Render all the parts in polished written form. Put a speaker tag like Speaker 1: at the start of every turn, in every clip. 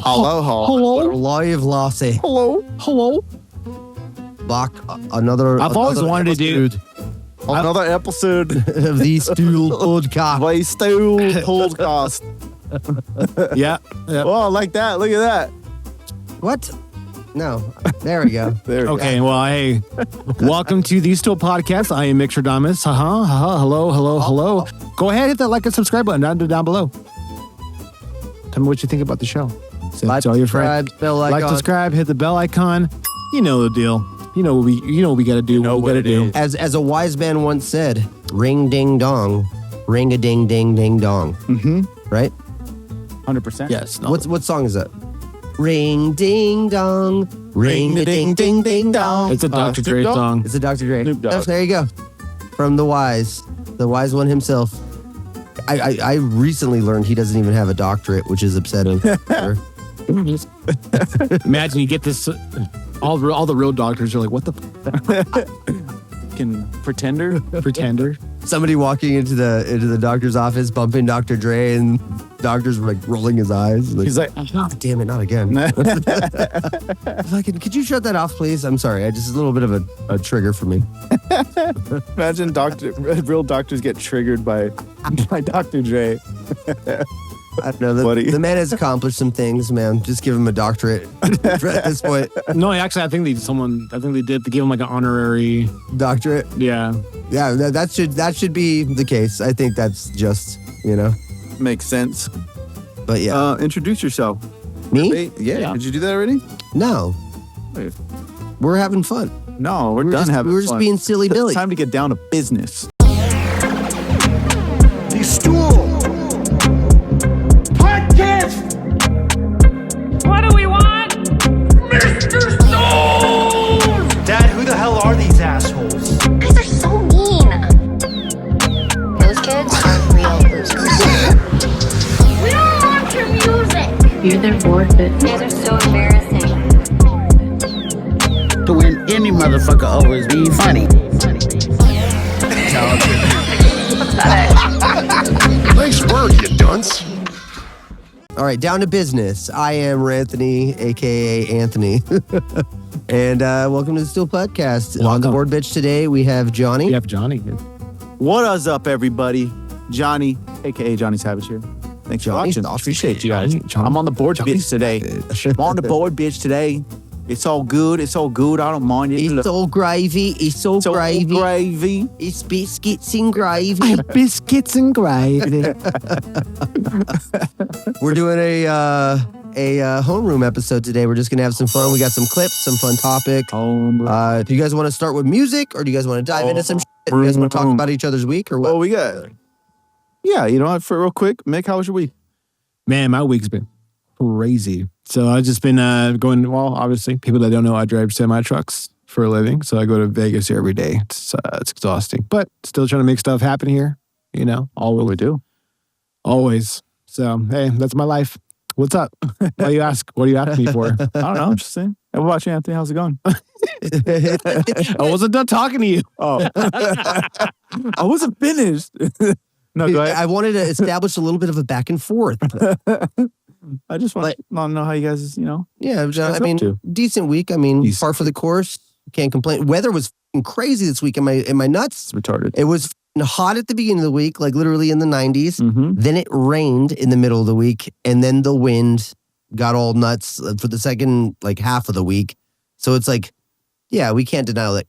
Speaker 1: Hello.
Speaker 2: Live Lassie.
Speaker 1: Hello.
Speaker 2: Back another.
Speaker 1: I've always wanted to do another episode
Speaker 2: of the Stool Podcast.
Speaker 1: My Stool Podcast. Yeah. Oh, I like that. Look at that.
Speaker 2: What? No. There we go.
Speaker 3: Okay, well, hey, welcome to the Stool Podcast. I am Mickstradamus. Hello. Go ahead, hit that like and subscribe button down below. Tell me what you think about the show. Tell your friends. Like, subscribe, hit the bell icon. You know the deal. You know what we got to do. What we got to do.
Speaker 2: As a wise man once said, ring ding dong, ring a ding ding ding dong.
Speaker 3: Mm-hmm.
Speaker 2: Right?
Speaker 3: 100%. Yes. No.
Speaker 2: What song is that? Ring ding dong, ring a ding ding ding dong.
Speaker 3: It's a Dr. Dre song.
Speaker 2: It's a Dr. Dre.
Speaker 1: Snoop Dogg.
Speaker 2: There you go. From the wise one himself. I recently learned he doesn't even have a doctorate, which is upsetting.
Speaker 3: Imagine you get this. All the real doctors are like, what the
Speaker 1: Can pretender?
Speaker 2: Somebody walking into the doctor's office, bumping Dr. Dre, and doctor's like rolling his eyes. Like,
Speaker 1: He's like,
Speaker 2: oh, damn it, not again. Could you shut that off, please? I'm sorry. It's a little bit of a trigger for me.
Speaker 1: Imagine real doctors get triggered by Dr. Dre.
Speaker 2: I don't know. The man has accomplished some things, man. Just give him a doctorate at this point.
Speaker 3: No, actually, I think they did. They gave him like an honorary
Speaker 2: doctorate.
Speaker 3: Yeah.
Speaker 2: Yeah, that should be the case. I think that's just,
Speaker 1: Makes sense.
Speaker 2: But yeah.
Speaker 1: Introduce yourself.
Speaker 2: Me?
Speaker 1: Yeah. Did you do that already?
Speaker 2: No.
Speaker 1: Wait.
Speaker 2: We're having fun.
Speaker 1: No, we're done having fun.
Speaker 2: We're just being silly Billy.
Speaker 1: It's time to get down to business.
Speaker 4: The Stool Podcast.
Speaker 5: What do we want?
Speaker 4: Mr. Stool! Dad, who the hell are these assholes?
Speaker 6: You guys are so mean. Those kids are real losers.
Speaker 5: We don't want your music.
Speaker 6: You're their board, but you guys are so embarrassing.
Speaker 7: To win any motherfucker over is being funny.
Speaker 4: Nice work, you dunce.
Speaker 2: All right, down to business. I am Ranthony, a.k.a. Anthony. And welcome to the Stool Podcast.
Speaker 3: Welcome.
Speaker 2: On the board bitch today, we have Johnny.
Speaker 3: You have Johnny.
Speaker 1: What is up, everybody? Johnny, a.k.a. JonnySavag here. Thanks for
Speaker 2: Johnny
Speaker 1: watching.
Speaker 2: Sausage.
Speaker 1: Appreciate you guys.
Speaker 3: Johnny.
Speaker 1: I'm on the board
Speaker 3: Johnny
Speaker 1: bitch today. I'm on the board bitch today. It's all good. I don't mind it.
Speaker 2: It's all gravy. It's all gravy.
Speaker 1: Gravy.
Speaker 2: It's biscuits and gravy.
Speaker 3: Biscuits and gravy.
Speaker 2: We're doing a homeroom episode today. We're just going to have some fun. We got some clips, some fun topic. Do you guys want to start with music, or do you guys want to dive into some shit? Do you guys want to talk about each other's week, or what?
Speaker 1: Well, we got... Yeah, you know what? For real quick, Mick, how was your week?
Speaker 3: Man, my week's been crazy. So I've just been going, well, obviously, people that don't know, I drive semi-trucks for a living. So I go to Vegas every day. It's exhausting, but still trying to make stuff happen here. All what we do. Always. So, hey, that's my life. What's up? What do you ask? What are you asking me for?
Speaker 1: I don't know. I'm just saying. Hey, what about you, Anthony? How's it going?
Speaker 3: I wasn't done talking to you.
Speaker 1: Oh. I wasn't finished. No, go ahead.
Speaker 2: I wanted to establish a little bit of a back and forth.
Speaker 1: I just want to know how you guys,
Speaker 2: Yeah, John, decent week. Par for the course. Can't complain. Weather was crazy this week. Am I nuts?
Speaker 1: It's retarded.
Speaker 2: It was hot at the beginning of the week, like literally in the 90s.
Speaker 1: Mm-hmm.
Speaker 2: Then it rained in the middle of the week, and then the wind got all nuts for the second half of the week. So it's like, yeah, we can't deny that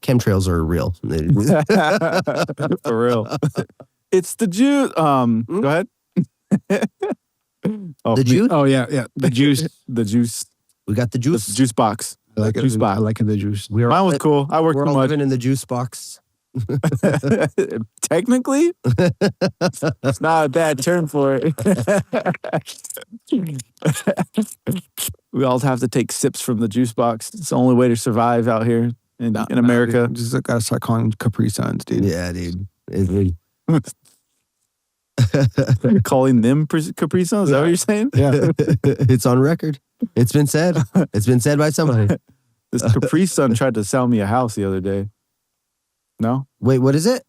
Speaker 2: chemtrails are real.
Speaker 1: For real. It's the juice. Go ahead.
Speaker 2: The juice?
Speaker 3: Oh, yeah. The juice.
Speaker 1: The juice.
Speaker 2: We got the juice.
Speaker 1: The juice box.
Speaker 3: I like
Speaker 1: juice
Speaker 3: it.
Speaker 1: box.
Speaker 3: I like the juice.
Speaker 1: Mine was cool. I worked
Speaker 2: We're
Speaker 1: too
Speaker 2: all
Speaker 1: much.
Speaker 2: living in the juice box.
Speaker 1: Technically, it's not a bad term for it. We all have to take sips from the juice box. It's the only way to survive out here in America.
Speaker 3: Dude. Just gotta start calling them Capri Suns, dude.
Speaker 2: Yeah, dude.
Speaker 1: Calling them Capri Suns? Is that what you're saying?
Speaker 3: Yeah.
Speaker 2: It's on record. It's been said. It's been said by somebody.
Speaker 1: This Capri Sun tried to sell me a house the other day. No?
Speaker 2: Wait, what is it?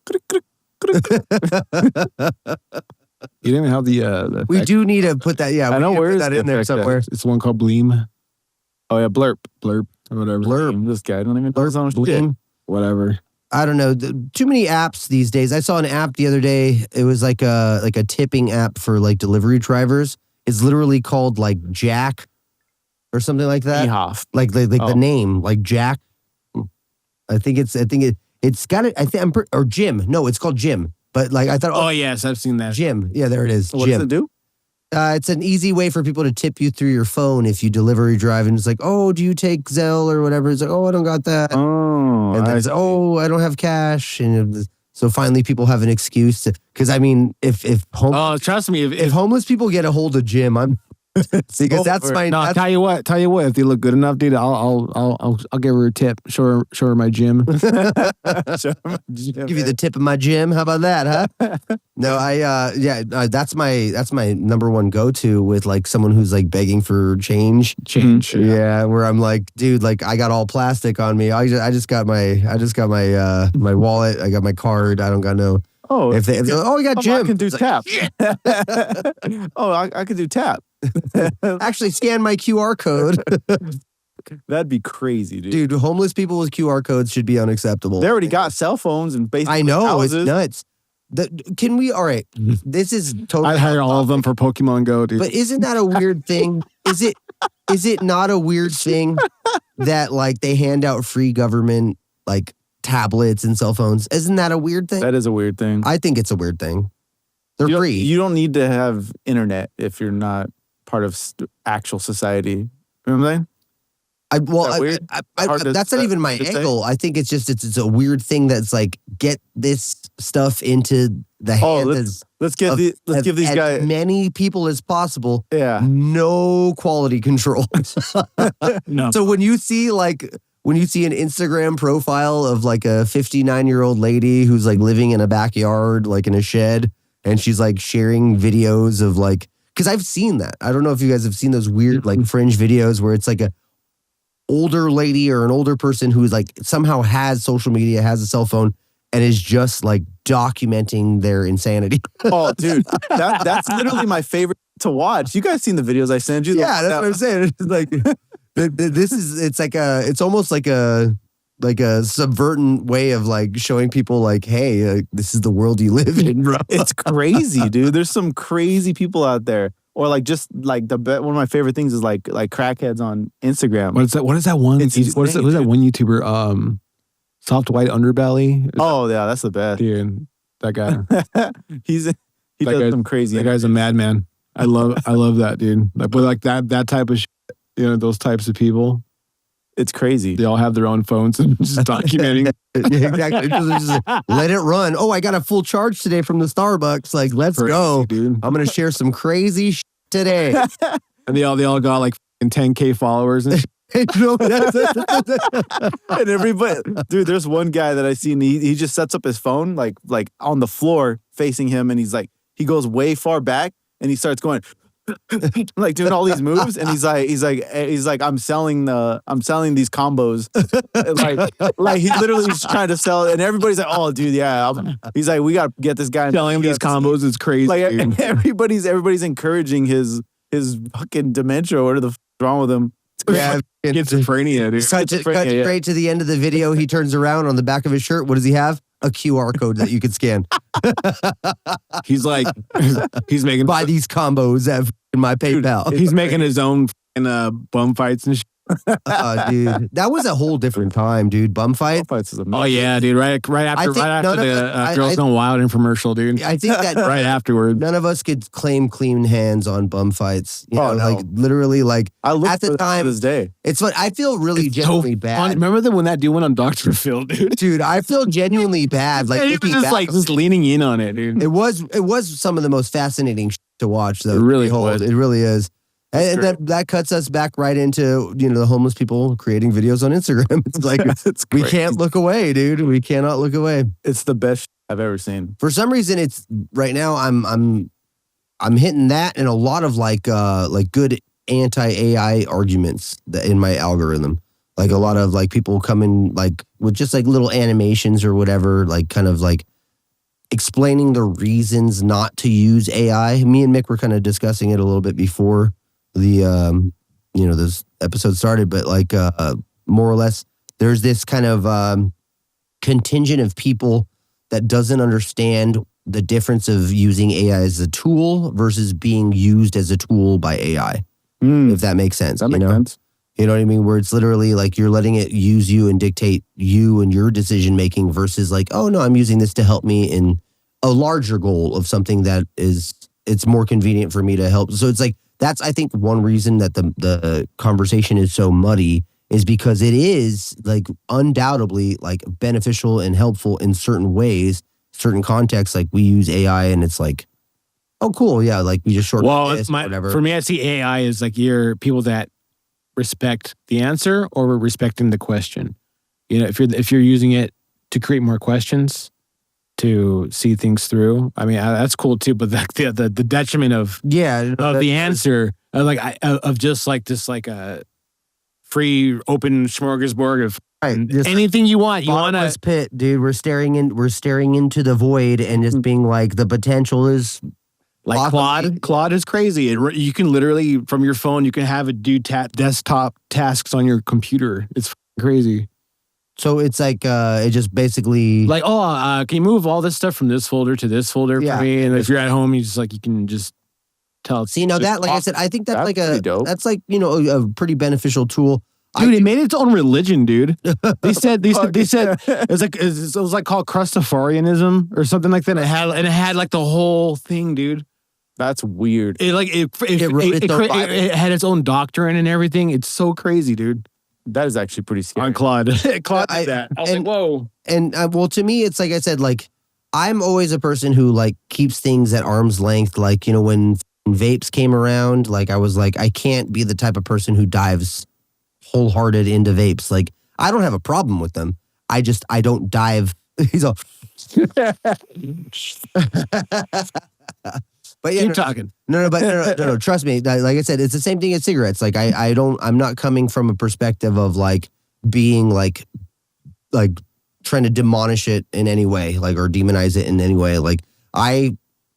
Speaker 3: You didn't even have the
Speaker 2: We do need to put that. Yeah,
Speaker 1: I know where
Speaker 2: put
Speaker 1: is
Speaker 2: that
Speaker 1: the
Speaker 2: in there
Speaker 1: effect
Speaker 2: somewhere.
Speaker 3: It's one called Bleem.
Speaker 1: Oh yeah, blurp.
Speaker 3: Or whatever.
Speaker 2: Blurb.
Speaker 1: This guy don't even know his own shit.
Speaker 2: Bleem.
Speaker 3: Whatever.
Speaker 2: I don't know. Too many apps these days. I saw an app the other day. It was like a tipping app for like delivery drivers. It's literally called like Jack or something like that.
Speaker 1: Ehoff.
Speaker 2: Like the name, like Jack. I think it's got it. Or Jim. No, it's called Jim. But like I thought.
Speaker 3: Oh yes, I've seen that.
Speaker 2: Jim. Yeah, there it is.
Speaker 1: What
Speaker 2: Jim.
Speaker 1: does it do?
Speaker 2: It's an easy way for people to tip you through your phone if you delivery drive, and it's like, oh, do you take Zelle or whatever? It's like, oh, I don't got that.
Speaker 1: Oh,
Speaker 2: And then it's, oh, I don't have cash. And so finally people have an excuse to, because I mean, if
Speaker 3: Trust me,
Speaker 2: if homeless people get a hold of Jim, I'm because that's my
Speaker 3: no. Tell you what, if they look good enough, dude, I'll give her a tip. Show her my gym.
Speaker 2: give you the tip of my gym. How about that, huh? No, that's my number one go to with like someone who's like begging for change. Yeah, where I'm like, dude, like I got all plastic on me. I just got my my wallet. I got my card. I don't got no.
Speaker 1: Oh,
Speaker 2: I got Jim.
Speaker 1: I can do tap. I can do tap.
Speaker 2: Actually, scan my QR code.
Speaker 1: That'd be crazy, dude.
Speaker 2: Dude, homeless people with QR codes should be unacceptable.
Speaker 1: They already got cell phones and basically
Speaker 2: I know,
Speaker 1: houses.
Speaker 2: it's nuts. Can we, all right, this is totally.
Speaker 3: I'd hire all of them for Pokemon Go, dude.
Speaker 2: But isn't that a weird thing? Is it not a weird thing that like they hand out free government like tablets and cell phones? Isn't that a weird thing?
Speaker 1: That is a weird thing.
Speaker 2: I think it's a weird thing. They're free.
Speaker 1: You don't need to have internet if you're not part of actual society. You know what I'm saying?
Speaker 2: That's not even my angle. I think it's just it's a weird thing that's like get this stuff into the hands.
Speaker 1: Let's give these guys
Speaker 2: as many people as possible.
Speaker 1: Yeah.
Speaker 2: No quality control.
Speaker 3: No.
Speaker 2: So when you see an Instagram profile of like a 59-year-old lady who's like living in a backyard, like in a shed, and she's like sharing videos of like, because I've seen that. I don't know if you guys have seen those weird like fringe videos where it's like a older lady or an older person who's like somehow has social media, has a cell phone, and is just like documenting their insanity.
Speaker 1: Oh, dude, that's literally my favorite to watch. You guys seen the videos I sent you?
Speaker 2: Yeah, that's what I'm saying. It's like it's almost like a subvertant way of like showing people like, hey, this is the world you live in, bro.
Speaker 1: It's crazy, dude. There's some crazy people out there. Or like just like one of my favorite things is like crackheads on Instagram.
Speaker 3: What is that one?
Speaker 1: It's
Speaker 3: What's that one YouTuber? Soft White Underbelly.
Speaker 1: Oh yeah, that's the best.
Speaker 3: Dude, that guy.
Speaker 1: he does some crazy.
Speaker 3: That guy's a madman. I love that dude. But like that type of shit, those types of people.
Speaker 1: It's crazy.
Speaker 3: They all have their own phones and just documenting.
Speaker 2: Yeah, exactly. Just let it run. Oh, I got a full charge today from the Starbucks. Like, let's go,
Speaker 3: dude.
Speaker 2: I'm gonna share some crazy shit today.
Speaker 3: And they all got like 10K followers and shit.
Speaker 1: And everybody, dude, there's one guy that I seen. He just sets up his phone like on the floor facing him, and he goes way far back, and he starts going. Like doing all these moves, and he's like I'm selling these combos, like he literally is trying to sell, and everybody's like, oh dude, yeah. He's like, we got to get this guy
Speaker 3: selling him these combos is crazy.
Speaker 1: Like everybody's encouraging his fucking dementia. What the f wrong with him?
Speaker 2: Yeah,
Speaker 3: schizophrenia, dude.
Speaker 2: Cut straight to the end of the video. He turns around on the back of his shirt. What does he have? A QR code that you could scan.
Speaker 3: He's making
Speaker 2: buy these combos at my PayPal.
Speaker 3: He's making his own Bumfights and shit.
Speaker 2: Dude, that was a whole different time, dude. Bumfights
Speaker 1: is amazing.
Speaker 3: Oh yeah, dude. Right after the Girls Gone Wild infomercial, dude.
Speaker 2: I think that
Speaker 3: right afterward,
Speaker 2: none of us could claim clean hands on Bumfights. You know,
Speaker 1: no.
Speaker 2: like literally, like
Speaker 1: I look
Speaker 2: at the time.
Speaker 1: To this day,
Speaker 2: it's fun. I feel really genuinely bad.
Speaker 3: Funny. Remember when that dude went on Dr. Phil, dude?
Speaker 2: Dude, I feel genuinely bad. Like
Speaker 3: he was just leaning in on it, dude.
Speaker 2: It was some of the most fascinating shit to watch, though.
Speaker 3: It really was.
Speaker 2: It really is. And that cuts us back right into, the homeless people creating videos on Instagram. It's like, we can't look away, dude. We cannot look away.
Speaker 1: It's the best I've ever seen.
Speaker 2: For some reason, it's right now I'm hitting that and a lot of like good anti-AI arguments in my algorithm. Like a lot of like people coming like with just like little animations or whatever, like kind of like explaining the reasons not to use AI. Me and Mick were kind of discussing it a little bit before the this episode started, but like more or less, there's this kind of contingent of people that doesn't understand the difference of using AI as a tool versus being used as a tool by AI. If that makes sense.
Speaker 1: That makes sense.
Speaker 2: You know what I mean? Where it's literally like you're letting it use you and dictate you and your decision making versus like, oh no, I'm using this to help me in a larger goal of something that it's more convenient for me to help. So it's like, that's, I think, one reason that the conversation is so muddy is because it is like undoubtedly like beneficial and helpful in certain ways, certain contexts. Like we use AI and it's like, oh, cool. Yeah. Like we just shortcut this, whatever.
Speaker 3: For me, I see AI as like you're people that respect the answer or we're respecting the question. You know, if you're using it to create more questions, to see things through, I mean, that's cool too. But the detriment of the answer, of just like this, like a free open smorgasbord of anything you want. You want to
Speaker 2: pit, dude. We're staring into the void and just being like, the potential is.
Speaker 3: Like Claude is crazy. You can literally, from your phone, you can have it do desktop tasks on your computer. It's crazy.
Speaker 2: So it's like, it just basically...
Speaker 3: Like, can you move all this stuff from this folder to this folder for me? And if you're at home, you can just tell it.
Speaker 2: See, now that, like I said, I think that's like, a pretty beneficial tool.
Speaker 3: Dude, it made its own religion, dude. They said it was like called Crustafarianism or something like that. It had like the whole thing, dude.
Speaker 1: That's weird.
Speaker 3: It had its own doctrine and everything. It's so crazy, dude.
Speaker 1: That is actually pretty scary.
Speaker 3: On Claude. Claude did that. I was like, whoa.
Speaker 2: And well, to me, it's like I said, like I'm always a person who like keeps things at arm's length. Like, when vapes came around, like I was like, I can't be the type of person who dives wholehearted into vapes. Like I don't have a problem with them. I don't dive. He's all. But yeah,
Speaker 3: keep talking.
Speaker 2: No. Trust me. Like I said, it's the same thing as cigarettes. Like I'm not coming from a perspective of like being like trying to demolish it in any way, like, or demonize it in any way. Like I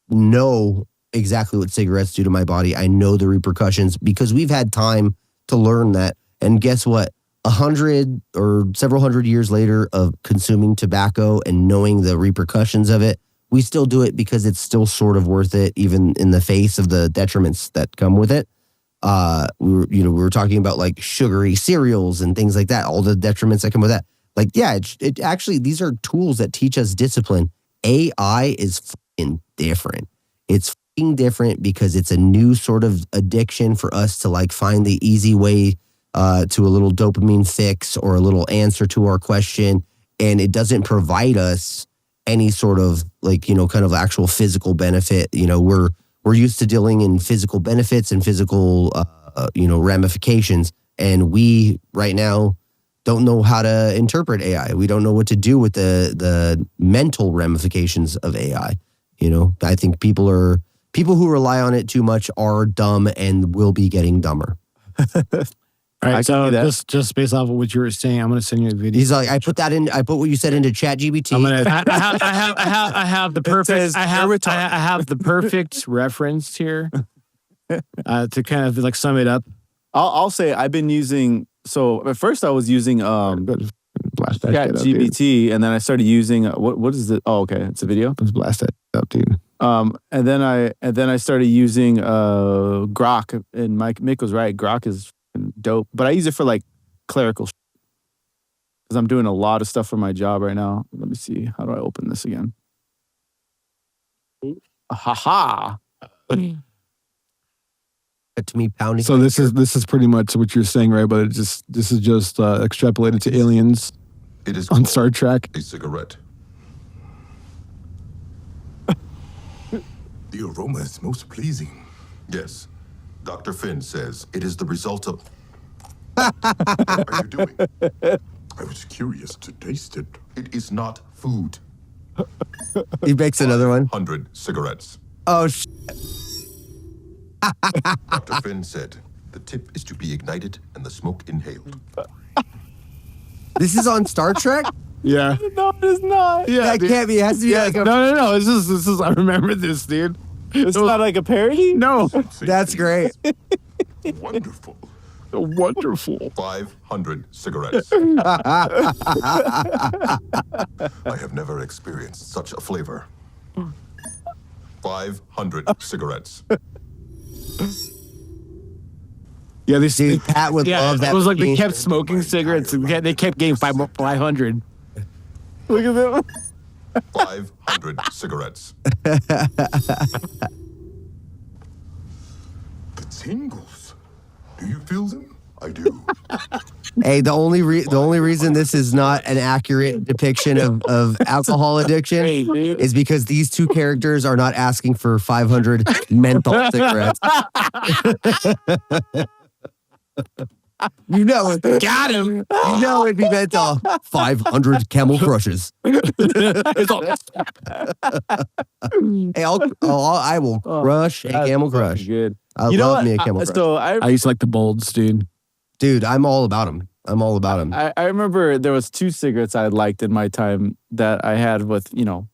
Speaker 2: know exactly what cigarettes do to my body. I know the repercussions because we've had time to learn that. And guess what? 100 or several hundred years later of consuming tobacco and knowing the repercussions of it, we still do it because it's still sort of worth it, even in the face of the detriments that come with it. We were talking about like sugary cereals and things like that, all the detriments that come with that. Like, yeah, it actually, these are tools that teach us discipline. AI is fucking different. It's fucking different because it's a new sort of addiction for us to like find the easy way to a little dopamine fix or a little answer to our question. And it doesn't provide us any sort of like, kind of actual physical benefit. We're used to dealing in physical benefits and physical, ramifications. And we right now don't know how to interpret AI. We don't know what to do with the mental ramifications of AI. I think people who rely on it too much are dumb and will be getting dumber.
Speaker 3: All right, so just based off of what you were saying, I'm going to send you a video.
Speaker 2: He's like, I put what you said into ChatGPT.
Speaker 3: I have the perfect. I have the perfect reference here to kind of like sum it up.
Speaker 1: I'll say I've been using. So at first I was using ChatGPT, and then I started using what is it? Oh, okay, it's a video.
Speaker 3: Let's blast that up, dude.
Speaker 1: And then I started using Grok, and Mick was right. Grok is dope, but I use it for like clerical because I'm doing a lot of stuff for my job right now. Let me see. How do I open this again? Ha.
Speaker 2: To me, pounding.
Speaker 3: So this is pretty much what you're saying, right? But this is just extrapolated to aliens.
Speaker 8: It is
Speaker 3: on Star Trek.
Speaker 8: A cigarette. The aroma is most pleasing. Yes. Dr. Finn says it is the result of... What are you doing? I was curious to taste it. It is not food.
Speaker 2: He makes another one.
Speaker 8: 100 cigarettes.
Speaker 2: Oh, shit.
Speaker 8: Dr. Finn said the tip is to be ignited and the smoke inhaled.
Speaker 2: This is on Star Trek?
Speaker 3: Yeah.
Speaker 1: No, it's not.
Speaker 3: Yeah.
Speaker 2: That can't be. It has to be like a,
Speaker 3: No. This is. I remember this, dude.
Speaker 1: It's not like a parody?
Speaker 3: No.
Speaker 2: That's great.
Speaker 8: Wonderful.
Speaker 3: Wonderful.
Speaker 8: 500 cigarettes. I have never experienced such a flavor. 500 cigarettes.
Speaker 3: Yeah, this
Speaker 2: Dude, Pat would love that.
Speaker 3: It was like they
Speaker 2: machine.
Speaker 3: kept smoking cigarettes. And they kept getting 500.
Speaker 1: Look at them.
Speaker 8: 500 cigarettes. The tingles. Do you feel them? I do.
Speaker 2: Hey, the only reason this is not an accurate depiction of alcohol addiction is because these two characters are not asking for 500 menthol cigarettes. You know it.
Speaker 3: Got him.
Speaker 2: You know it'd be menthol. 500 Camel Crushes.
Speaker 3: It's all,
Speaker 2: Hey, I will crush a Camel Crush.
Speaker 1: Good.
Speaker 2: I
Speaker 1: You know
Speaker 2: love
Speaker 1: what?
Speaker 2: me a Camel Crush.
Speaker 1: So
Speaker 3: I used to like the bolds, dude.
Speaker 2: Dude, I'm all about them.
Speaker 1: I remember there was 2 cigarettes I liked in my time that I had with,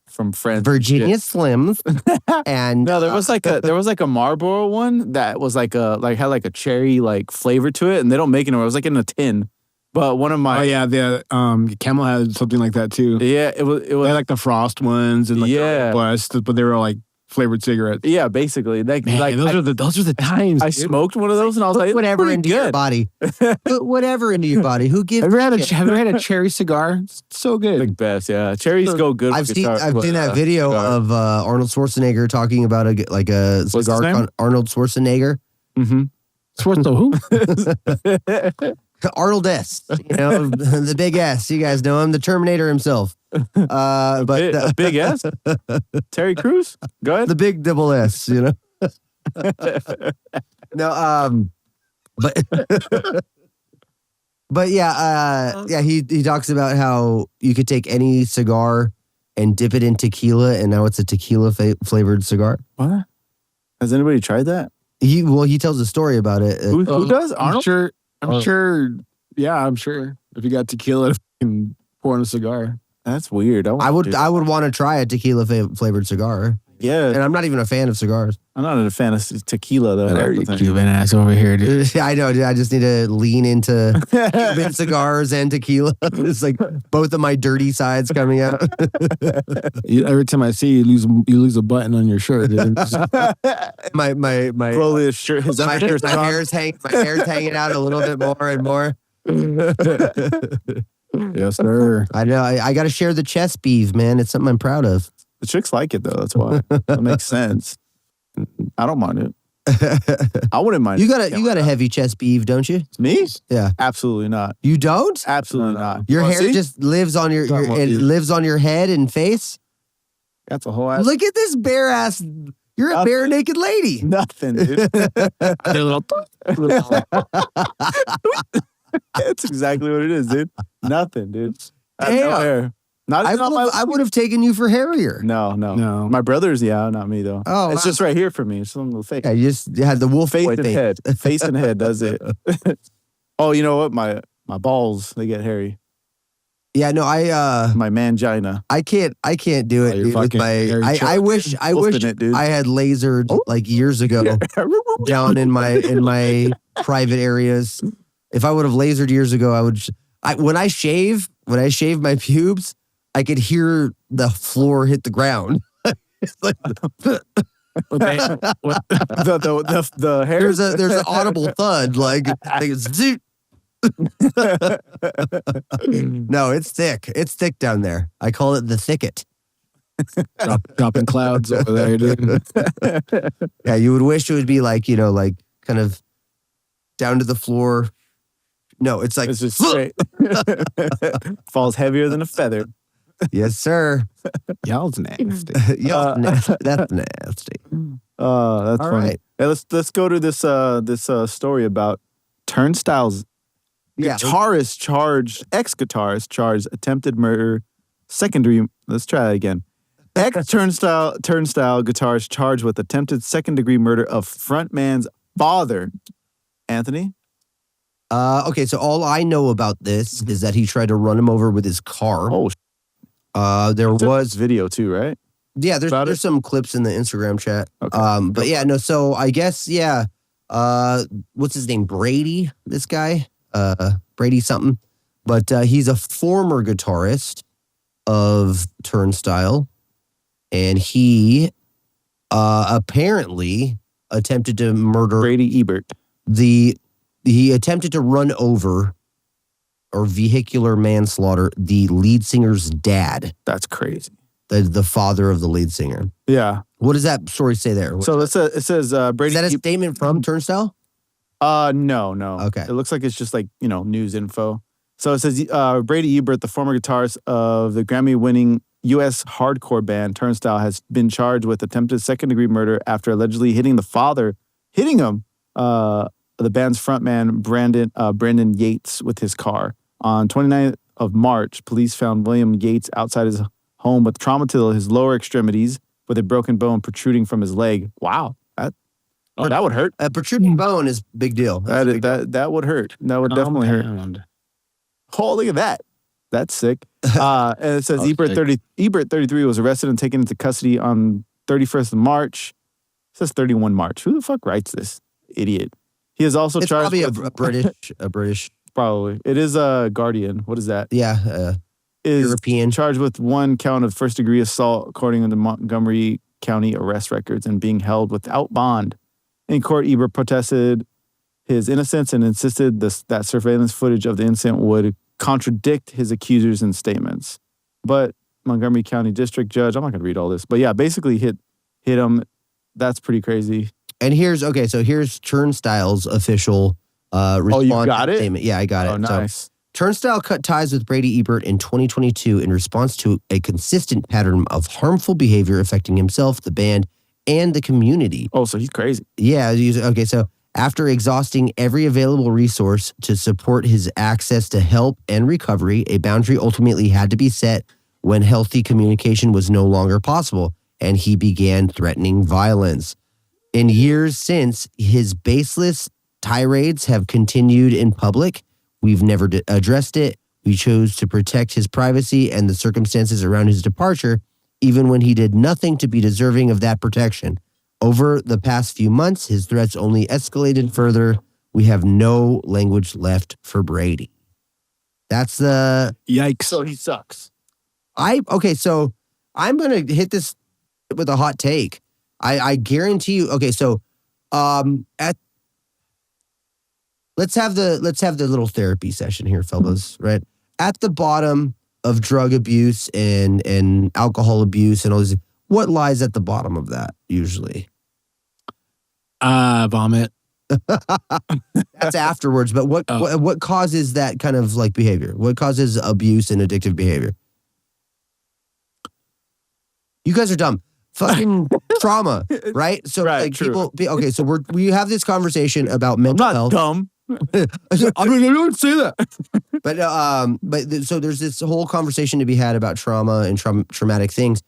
Speaker 1: from friends.
Speaker 2: Virginia Slims and
Speaker 1: No, there was like a Marlboro one that was had a cherry flavor to it, and they don't make it anymore. It was like in a tin. But one of my
Speaker 3: the Camel had something like that too.
Speaker 1: yeah, it was
Speaker 3: They had like the frost ones and
Speaker 1: Yeah.
Speaker 3: the West, but they were like flavored cigarettes.
Speaker 1: yeah, basically
Speaker 3: Man, those are the times.
Speaker 1: I
Speaker 3: dude.
Speaker 1: smoked one of those and I was like,
Speaker 2: put whatever
Speaker 1: pretty
Speaker 2: into your
Speaker 1: good.
Speaker 2: body. Put whatever into your body. Who gives?
Speaker 3: Have you
Speaker 2: a shit?
Speaker 3: ever had a cherry cigar? It's so good.
Speaker 1: Like best, yeah. Cherries go good.
Speaker 2: I've
Speaker 1: with
Speaker 2: seen
Speaker 1: guitar,
Speaker 2: I've
Speaker 1: with,
Speaker 2: seen that video
Speaker 1: cigar.
Speaker 2: of Arnold Schwarzenegger talking about a
Speaker 1: his
Speaker 2: cigar.
Speaker 1: name?
Speaker 2: Arnold Schwarzenegger.
Speaker 1: Mm-hmm.
Speaker 3: Who?
Speaker 2: Arnold S. The big S. You guys know him, the Terminator himself. But
Speaker 1: A big S. Terry Crews. Go ahead.
Speaker 2: the big double S. No, but yeah, he talks about how you could take any cigar and dip it in tequila, and now it's a tequila flavored cigar.
Speaker 1: What? Has anybody tried that?
Speaker 2: He tells a story about it.
Speaker 1: Who does? Arnold?
Speaker 3: I'm sure. Yeah, I'm sure. If you got tequila and pour in a cigar.
Speaker 1: That's weird.
Speaker 2: I would want to try a tequila flavored cigar,
Speaker 1: Yeah,
Speaker 2: and I'm not even a fan of cigars.
Speaker 1: I'm not a fan of tequila though.
Speaker 3: Whatever,
Speaker 1: That's
Speaker 3: you
Speaker 1: the thing.
Speaker 3: Cuban ass over here, dude.
Speaker 2: I know, dude. I just need to lean into Cuban cigars and tequila. It's like both of my dirty sides coming out.
Speaker 3: Every time I see you, you lose a button on your shirt, dude.
Speaker 2: my
Speaker 1: Roll his shirt. His
Speaker 2: my
Speaker 1: undershirt's on.
Speaker 2: hair's hanging out a little bit more and more.
Speaker 3: Yes, sir.
Speaker 2: I know. I got to share the chest beef, man. It's something I'm proud of.
Speaker 1: The chicks like it though. That's why. That makes sense. I don't mind it. I wouldn't mind.
Speaker 2: You got a heavy chest beef, don't you?
Speaker 1: Me?
Speaker 2: Yeah.
Speaker 1: Absolutely not.
Speaker 2: You don't?
Speaker 1: Absolutely not.
Speaker 2: Your
Speaker 1: Oh,
Speaker 2: hair
Speaker 1: see?
Speaker 2: just lives on your
Speaker 3: Talking about
Speaker 2: it
Speaker 3: you.
Speaker 2: lives on your head and face.
Speaker 1: That's a whole ass.
Speaker 2: Look at this bare ass. You're a bare naked lady.
Speaker 1: Nothing, dude.
Speaker 3: Little-
Speaker 1: That's exactly what it is, dude. Nothing, dude. I have no
Speaker 2: Damn.
Speaker 1: hair. Not even on my.
Speaker 2: I would have taken you for hairier.
Speaker 1: No. My brothers, yeah, not me though.
Speaker 2: Oh,
Speaker 1: it's
Speaker 2: wow.
Speaker 1: just right here for me. It's a little fake.
Speaker 2: Yeah, you just had the wolf
Speaker 1: Face
Speaker 2: boy
Speaker 1: and
Speaker 2: face.
Speaker 1: head. Face and head does it. Oh, you know what? My balls, they get hairy.
Speaker 2: Yeah, no,
Speaker 1: My mangina.
Speaker 2: I can't do it,
Speaker 3: Oh, you're
Speaker 2: dude, with
Speaker 3: fucking
Speaker 2: my,
Speaker 3: hairy
Speaker 2: I wish
Speaker 1: Wolfing it, dude.
Speaker 2: I had lasered like years ago down in my private areas. If I would have lasered years ago, I would. When I shave my pubes, I could hear the floor hit the ground. It's like
Speaker 1: the hair.
Speaker 2: there's an audible thud, like it's zoot. No, it's thick. It's thick down there. I call it the thicket.
Speaker 3: dropping clouds over there, dude.
Speaker 2: Yeah, you would wish it would be like, like kind of down to the floor. No, it's like
Speaker 1: It's just straight. Falls heavier than a feather.
Speaker 2: yes, sir.
Speaker 3: Y'all's nasty.
Speaker 2: Yeah, that's nasty.
Speaker 1: That's
Speaker 2: All
Speaker 1: funny.
Speaker 2: right.
Speaker 1: Hey, let's go to this story about Turnstile's
Speaker 2: Yeah.
Speaker 1: ex-guitarist charged attempted murder, secondary. Let's try that again. Ex-Turnstile guitarist charged with attempted second-degree murder of frontman's father. Anthony,
Speaker 2: Okay, so all I know about this is that he tried to run him over with his car. There was
Speaker 1: video too, right?
Speaker 2: Yeah, there's some clips in the Instagram chat.
Speaker 1: Okay.
Speaker 2: But yeah, no. So I guess what's his name? Brady. This guy, Brady something. But he's a former guitarist of Turnstile, and he apparently attempted to murder
Speaker 1: Brady Ebert.
Speaker 2: He attempted to run over or vehicular manslaughter the lead singer's dad.
Speaker 1: That's crazy.
Speaker 2: The father of the lead singer.
Speaker 1: Yeah.
Speaker 2: What does that story say there?
Speaker 1: So it says Brady.
Speaker 2: Is that a statement from Turnstile?
Speaker 1: No.
Speaker 2: Okay.
Speaker 1: It looks like it's just like, news info. So it says Brady Ebert, the former guitarist of the Grammy-winning U.S. hardcore band Turnstile, has been charged with attempted second-degree murder after allegedly hitting him, the band's frontman, Brendan Yates, with his car. On 29th of March, police found William Yates outside his home with trauma to his lower extremities with a broken bone protruding from his leg. Wow. That would hurt.
Speaker 2: A protruding bone is a big deal.
Speaker 1: That would hurt. That would definitely hurt. Oh, look at that. That's sick. And it says Ebert 33 was arrested and taken into custody on 31st of March. It says 31 March. Who the fuck writes this? Idiot. He is also
Speaker 2: it's
Speaker 1: charged
Speaker 2: probably
Speaker 1: with
Speaker 2: a British.
Speaker 1: Probably. It is a Guardian. What is that?
Speaker 2: Yeah.
Speaker 1: Is
Speaker 2: European.
Speaker 1: Charged with one count of first-degree assault according to the Montgomery County arrest records and being held without bond. In court, Ebert protested his innocence and insisted that surveillance footage of the incident would contradict his accusers and statements. But Montgomery County District Judge, I'm not going to read all this, but yeah, basically hit him. That's pretty crazy.
Speaker 2: And here's Turnstile's official response
Speaker 1: you got it?
Speaker 2: statement. Yeah, I got it.
Speaker 1: Oh, nice.
Speaker 2: So, Turnstile cut ties with Brady Ebert in 2022 in response to a consistent pattern of harmful behavior affecting himself, the band, and the community.
Speaker 1: Oh, so he's crazy.
Speaker 2: Yeah. Okay, so after exhausting every available resource to support his access to help and recovery, a boundary ultimately had to be set when healthy communication was no longer possible, and he began threatening violence. In years since, his baseless tirades have continued in public. We've never addressed it. We chose to protect his privacy and the circumstances around his departure, even when he did nothing to be deserving of that protection. Over the past few months, his threats only escalated further. We have no language left for Brady. That's the...
Speaker 3: Yikes.
Speaker 1: So he sucks.
Speaker 2: So I'm going to hit this with a hot take. I guarantee you. Okay, so let's have the little therapy session here, fellas. Right at the bottom of drug abuse and alcohol abuse and all this, what lies at the bottom of that usually?
Speaker 3: Vomit.
Speaker 2: That's afterwards. But what causes that kind of like behavior? What causes abuse and addictive behavior? You guys are dumb. Fucking trauma, right? So
Speaker 1: right,
Speaker 2: like
Speaker 1: true.
Speaker 2: people. Okay, so we have this conversation about mental health.
Speaker 1: Dumb.
Speaker 2: I don't say that. But so there's this whole conversation to be had about trauma and traumatic things.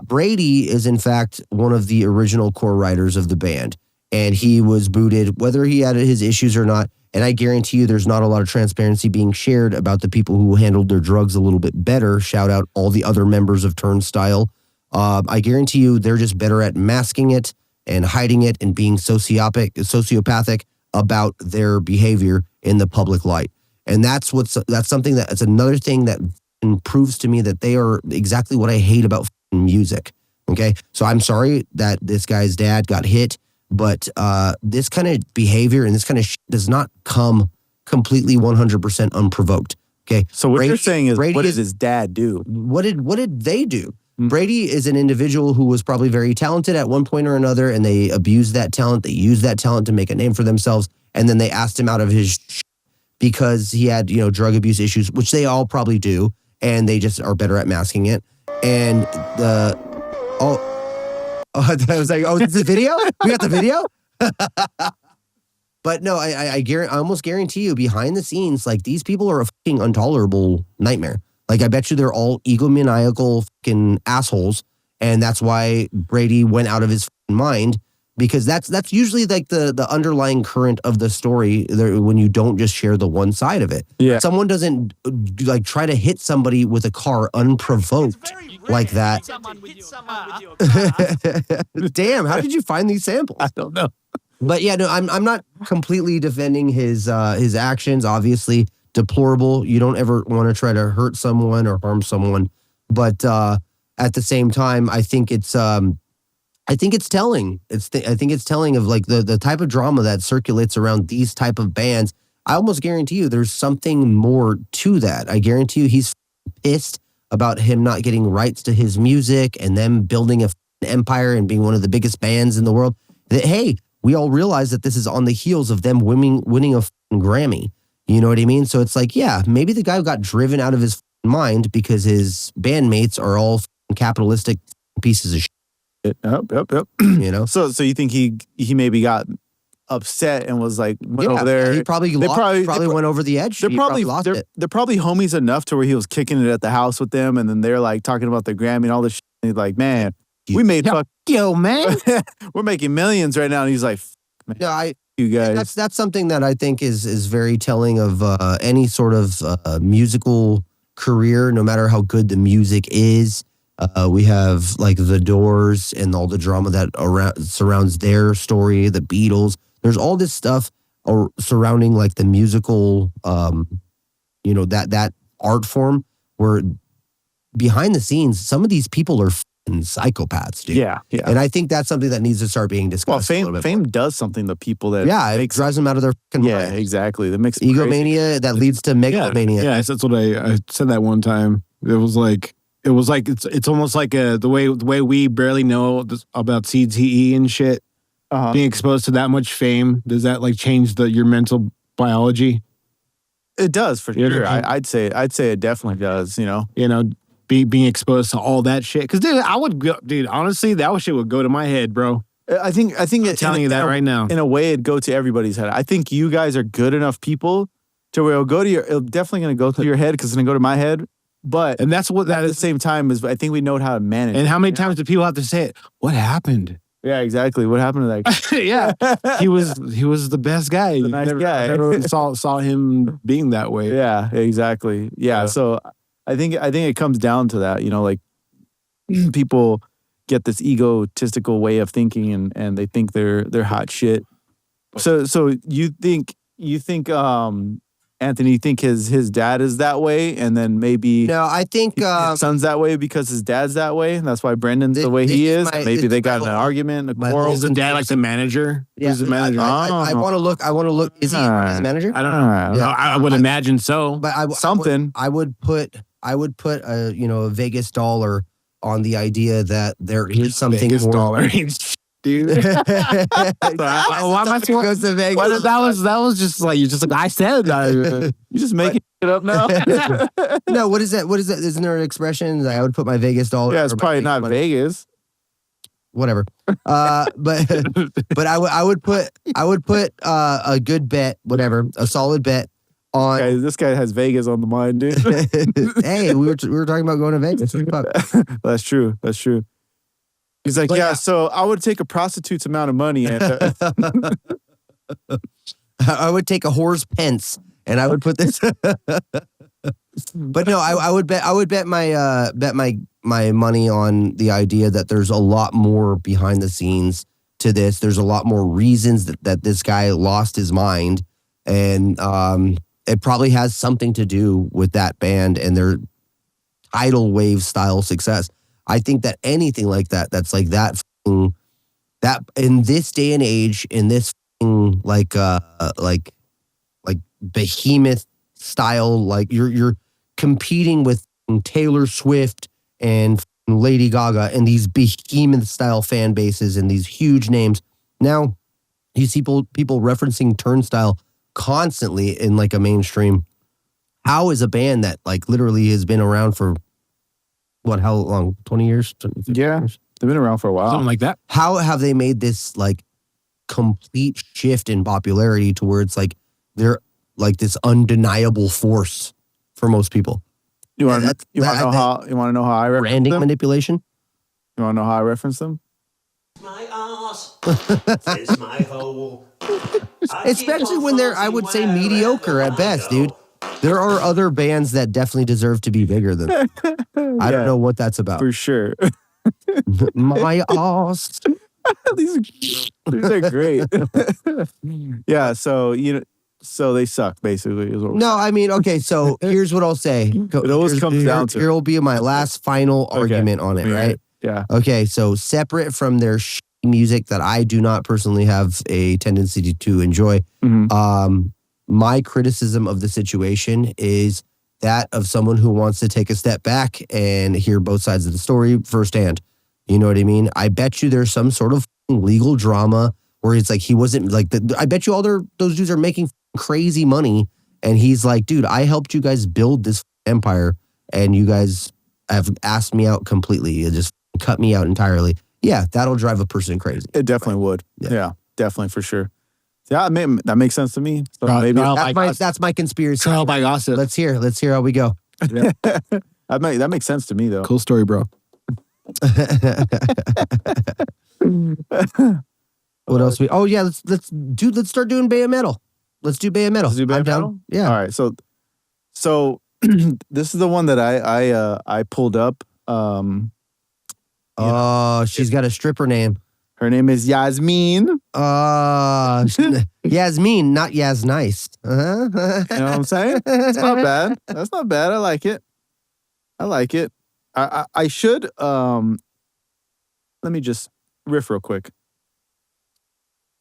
Speaker 2: Brady is in fact one of the original core writers of the band, and he was booted, whether he had his issues or not. And I guarantee you, there's not a lot of transparency being shared about the people who handled their drugs a little bit better. Shout out all the other members of Turnstile. I guarantee you, they're just better at masking it and hiding it and being sociopathic about their behavior in the public light. And that's another thing that proves to me that they are exactly what I hate about music. Okay. So I'm sorry that this guy's dad got hit, but this kind of behavior and this kind of shit does not come completely 100% unprovoked. Okay.
Speaker 1: So what you're saying is, what did his dad do?
Speaker 2: What did they do? Brady is an individual who was probably very talented at one point or another, and they abused that talent. They used that talent to make a name for themselves, and then they asked him out of his because he had, drug abuse issues, which they all probably do, and they just are better at masking it. And I was like, oh, it's the video? We got the video? But no, I almost guarantee you, behind the scenes, like these people are a fucking intolerable nightmare. Like, I bet you they're all egomaniacal fucking assholes. And that's why Brady went out of his mind because that's usually like the underlying current of the story when you don't just share the one side of it.
Speaker 1: Yeah.
Speaker 2: Someone doesn't like try to hit somebody with a car unprovoked like that. Damn, how did you find these samples?
Speaker 1: I don't know.
Speaker 2: But yeah, no, I'm not completely defending his actions. Obviously, deplorable. You don't ever want to try to hurt someone or harm someone. But at the same time, I think it's telling. I think it's telling of like the type of drama that circulates around these type of bands. I almost guarantee you there's something more to that. I guarantee you he's pissed about him not getting rights to his music and them building an empire and being one of the biggest bands in the world. That, hey, we all realize that this is on the heels of them winning a Grammy. You know what I mean? So it's like, yeah, maybe the guy got driven out of his mind because his bandmates are all capitalistic pieces of shit.
Speaker 1: Yep.
Speaker 2: You know?
Speaker 1: So you think he maybe got upset and was like went over there?
Speaker 2: He probably went over the edge.
Speaker 1: They're probably homies enough to where he was kicking it at the house with them, and then they're like talking about the Grammy and all this shit. And he's like, man, we made
Speaker 2: man.
Speaker 1: we're making millions right now. And he's like, man,
Speaker 2: no,
Speaker 1: you guys.
Speaker 2: That's something that I think is very telling of any sort of musical career, no matter how good the music is. We have like The Doors and all the drama that surrounds their story, the Beatles. There's all this stuff surrounding like the musical, that art form where behind the scenes, some of these people are psychopaths, dude.
Speaker 1: Yeah.
Speaker 2: And I think that's something that needs to start being discussed.
Speaker 1: Well, fame does something to people that
Speaker 2: it drives them out of their fucking
Speaker 1: yeah,
Speaker 2: mind.
Speaker 1: Exactly. That makes
Speaker 2: egomania that leads to megalomania.
Speaker 3: Yeah, that's what I said that one time. It was like it's almost like the way we barely know about CTE and shit. Being exposed to that much fame, does that like change your mental biology?
Speaker 1: It does for sure. I'd say it definitely does.
Speaker 3: Being exposed to all that shit. Because dude, honestly, that shit would go to my head, bro.
Speaker 1: I think
Speaker 3: I'm telling you that right now.
Speaker 1: In a way, it'd go to everybody's head. I think you guys are good enough people to where it'll definitely going to go to your head because it's going to go to my head. But
Speaker 3: and that's what that
Speaker 1: at the same time is. I think we know how to manage.
Speaker 3: And how many times do people have to say it? What happened?
Speaker 1: Yeah, exactly. What happened to that guy?
Speaker 3: Yeah, he was the best guy.
Speaker 1: The nice guy.
Speaker 3: Never saw him being that way.
Speaker 1: Yeah, exactly. Yeah. So I think it comes down to that. Like people get this egotistical way of thinking, and they think they're hot shit. So you think Anthony, you think his dad is that way, and then maybe
Speaker 2: no, I think
Speaker 1: his son's that way because his dad's that way, and that's why Brendan's the way he is. Maybe they got in an argument, a quarrel.
Speaker 3: Is the dad like the manager?
Speaker 2: Yeah,
Speaker 3: who's the manager?
Speaker 2: I want to look. Is he his manager?
Speaker 3: I don't know. Yeah. I would imagine so.
Speaker 2: But I would put a Vegas dollar on the idea that there is something
Speaker 3: Vegas
Speaker 2: more.
Speaker 3: Dollar. Dude, why am I supposed to Vegas? That was just like I said. You
Speaker 1: just making it up now.
Speaker 2: No, what is that? Isn't there an expression? Like, I would put my Vegas dollar.
Speaker 1: Yeah, it's probably not Vegas.
Speaker 2: Whatever. But I would put a good bet, whatever, a solid bet on.
Speaker 1: This guy has Vegas on the mind, dude.
Speaker 2: Hey, we were talking about going to Vegas.
Speaker 1: That's true. He's like, so I would take a prostitute's amount of money. And,
Speaker 2: I would take a whore's pence, and I would put this. But no, I would bet my money on the idea that there's a lot more behind the scenes to this. There's a lot more reasons that this guy lost his mind, and it probably has something to do with that band and their tidal wave style success. I think that anything like that's like that in this day and age, in this like behemoth style, like you're competing with Taylor Swift and Lady Gaga and these behemoth style fan bases and these huge names. Now you see people referencing Turnstile constantly in like a mainstream. How is a band that like literally has been around for how long? 20 years? 50 years?
Speaker 1: They've been around for a while.
Speaker 3: Something like that.
Speaker 2: How have they made this like complete shift in popularity to where it's like they're like this undeniable force for most people?
Speaker 1: You want to know how I reference
Speaker 2: branding
Speaker 1: them?
Speaker 2: manipulation?
Speaker 1: You want to know how I reference them?
Speaker 9: My ass is my hole.
Speaker 2: Especially when they're, I would say, mediocre at best, dude. There are other bands that definitely deserve to be bigger than them. I don't know what that's about.
Speaker 1: For sure.
Speaker 2: My ass.
Speaker 1: these are great. Yeah, so so they suck basically. Is what
Speaker 2: No, I mean, okay, so here's what I'll say.
Speaker 1: It always comes down to.
Speaker 2: Here will be my last final argument on it, right?
Speaker 1: Yeah.
Speaker 2: Okay, so separate from their music that I do not personally have a tendency to enjoy, my criticism of the situation is that of someone who wants to take a step back and hear both sides of the story firsthand. You know what I mean? I bet you there's some sort of legal drama where it's like he wasn't like, I bet you all those dudes are making crazy money. And he's like, dude, I helped you guys build this empire and you guys have asked me out completely. You just cut me out entirely. Yeah, that'll drive a person crazy.
Speaker 1: It definitely would. Yeah, definitely for sure. Yeah, that makes sense to me. So maybe
Speaker 2: that's my conspiracy.
Speaker 3: Trial by gossip.
Speaker 2: Let's hear how we go.
Speaker 1: Yeah. that makes sense to me though.
Speaker 3: Cool story, bro.
Speaker 2: What else let's start doing Bay of Metal. Let's do Bay of Metal.
Speaker 1: Let's do Bay of Metal?
Speaker 2: Yeah.
Speaker 1: All right. So this is the one that I pulled up.
Speaker 2: She's got a stripper name.
Speaker 1: Her name is Yasmin.
Speaker 2: Yasmin, not Yas Nice.
Speaker 1: You know what I'm saying? It's not bad. That's not bad. I like it. I should let me just riff real quick.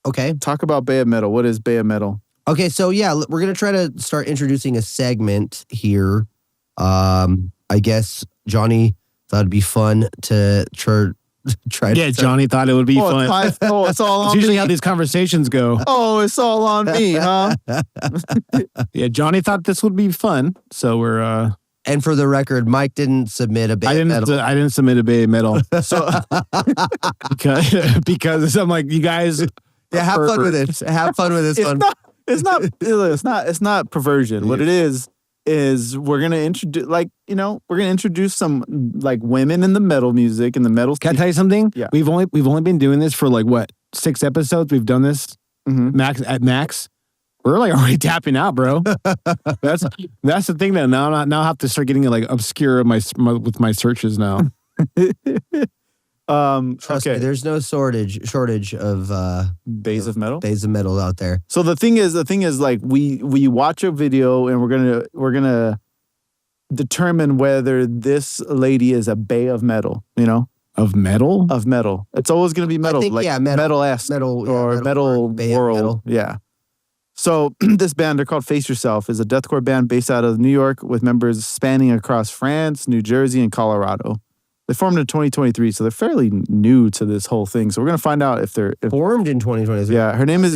Speaker 2: Okay.
Speaker 1: Talk about Bay of Metal. What is Bay of Metal?
Speaker 2: Okay, so yeah, we're gonna try to start introducing a segment here. I guess Johnny thought it'd be fun to try.
Speaker 3: Yeah, Johnny thought it would be fun.
Speaker 1: It's all on
Speaker 3: It's usually
Speaker 1: me.
Speaker 3: how these conversations go.
Speaker 1: Oh, it's all on me, huh?
Speaker 3: Yeah, Johnny thought this would be fun, so we're.
Speaker 2: And for the record, Mike didn't submit a Bay of Metal.
Speaker 3: I didn't submit a Bay of Metal, so because I'm like, you guys.
Speaker 2: Yeah, have fun with it. Have fun with this one.
Speaker 1: It's not perversion. What it is we're gonna introduce some like women in the metal music and the metal.
Speaker 3: Can I tell you something?
Speaker 1: Yeah.
Speaker 3: We've only been doing this for like what 6 episodes. We've done this max. We're like already tapping out, bro. That's the thing that now I have to start getting like obscure with my searches now.
Speaker 2: Trust me, there's no shortage of
Speaker 1: bays of metal
Speaker 2: out there.
Speaker 1: So the thing is like we watch a video and we're gonna determine whether this lady is a bay of metal,
Speaker 3: Of metal?
Speaker 1: Of metal. It's always gonna be metal.
Speaker 2: I think,
Speaker 1: metal-esque or metal world.
Speaker 2: Metal.
Speaker 1: Yeah. So this band, they're called Face Yourself, is a deathcore band based out of New York with members spanning across France, New Jersey, and Colorado. They formed in 2023, so they're fairly new to this whole thing. So we're gonna find out if they're
Speaker 2: formed in 2023.
Speaker 1: Yeah, her name is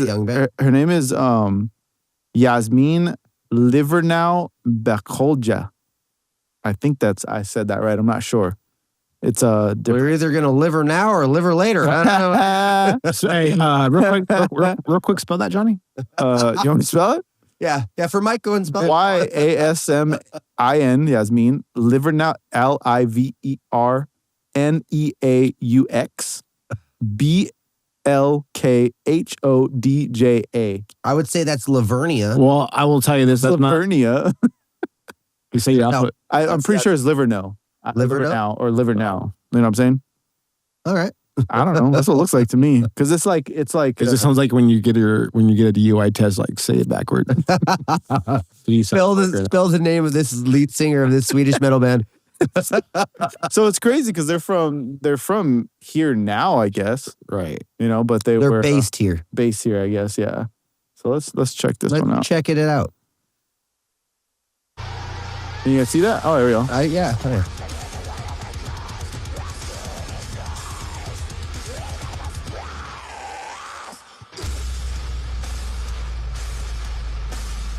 Speaker 1: Yasmin Livernow Bakolja. I think I said that right. I'm not sure. It's
Speaker 2: we're either gonna live her now or live her later. I don't know.
Speaker 3: So, hey, real quick, spell that, Johnny.
Speaker 1: You want me to spell it?
Speaker 2: Yeah. For Mike, go and spell it.
Speaker 1: Yasmin, Yasmin, Livernow, Liverneaux, Blkhhodja.
Speaker 2: I would say that's Livernia.
Speaker 3: Well, I will tell you this. That's
Speaker 1: Livernia.
Speaker 3: You say your alphabet.
Speaker 1: I'm pretty sure it's Livernoux.
Speaker 2: Livernow
Speaker 1: or Livernow. You know what I'm saying?
Speaker 2: All right.
Speaker 1: I don't know. That's what it looks like to me. Because it's like. Because
Speaker 3: it sounds like when you get a DUI test, like say it backward.
Speaker 2: Spell the name of this lead singer of this Swedish metal band.
Speaker 1: So it's crazy because they're from here now, I guess.
Speaker 3: Right.
Speaker 1: But
Speaker 2: they're based here.
Speaker 1: Based here, I guess. Yeah. So let's check this one out.
Speaker 2: Check it out.
Speaker 1: Can you guys see that? Oh, there we go.
Speaker 2: Yeah. Oh, yeah.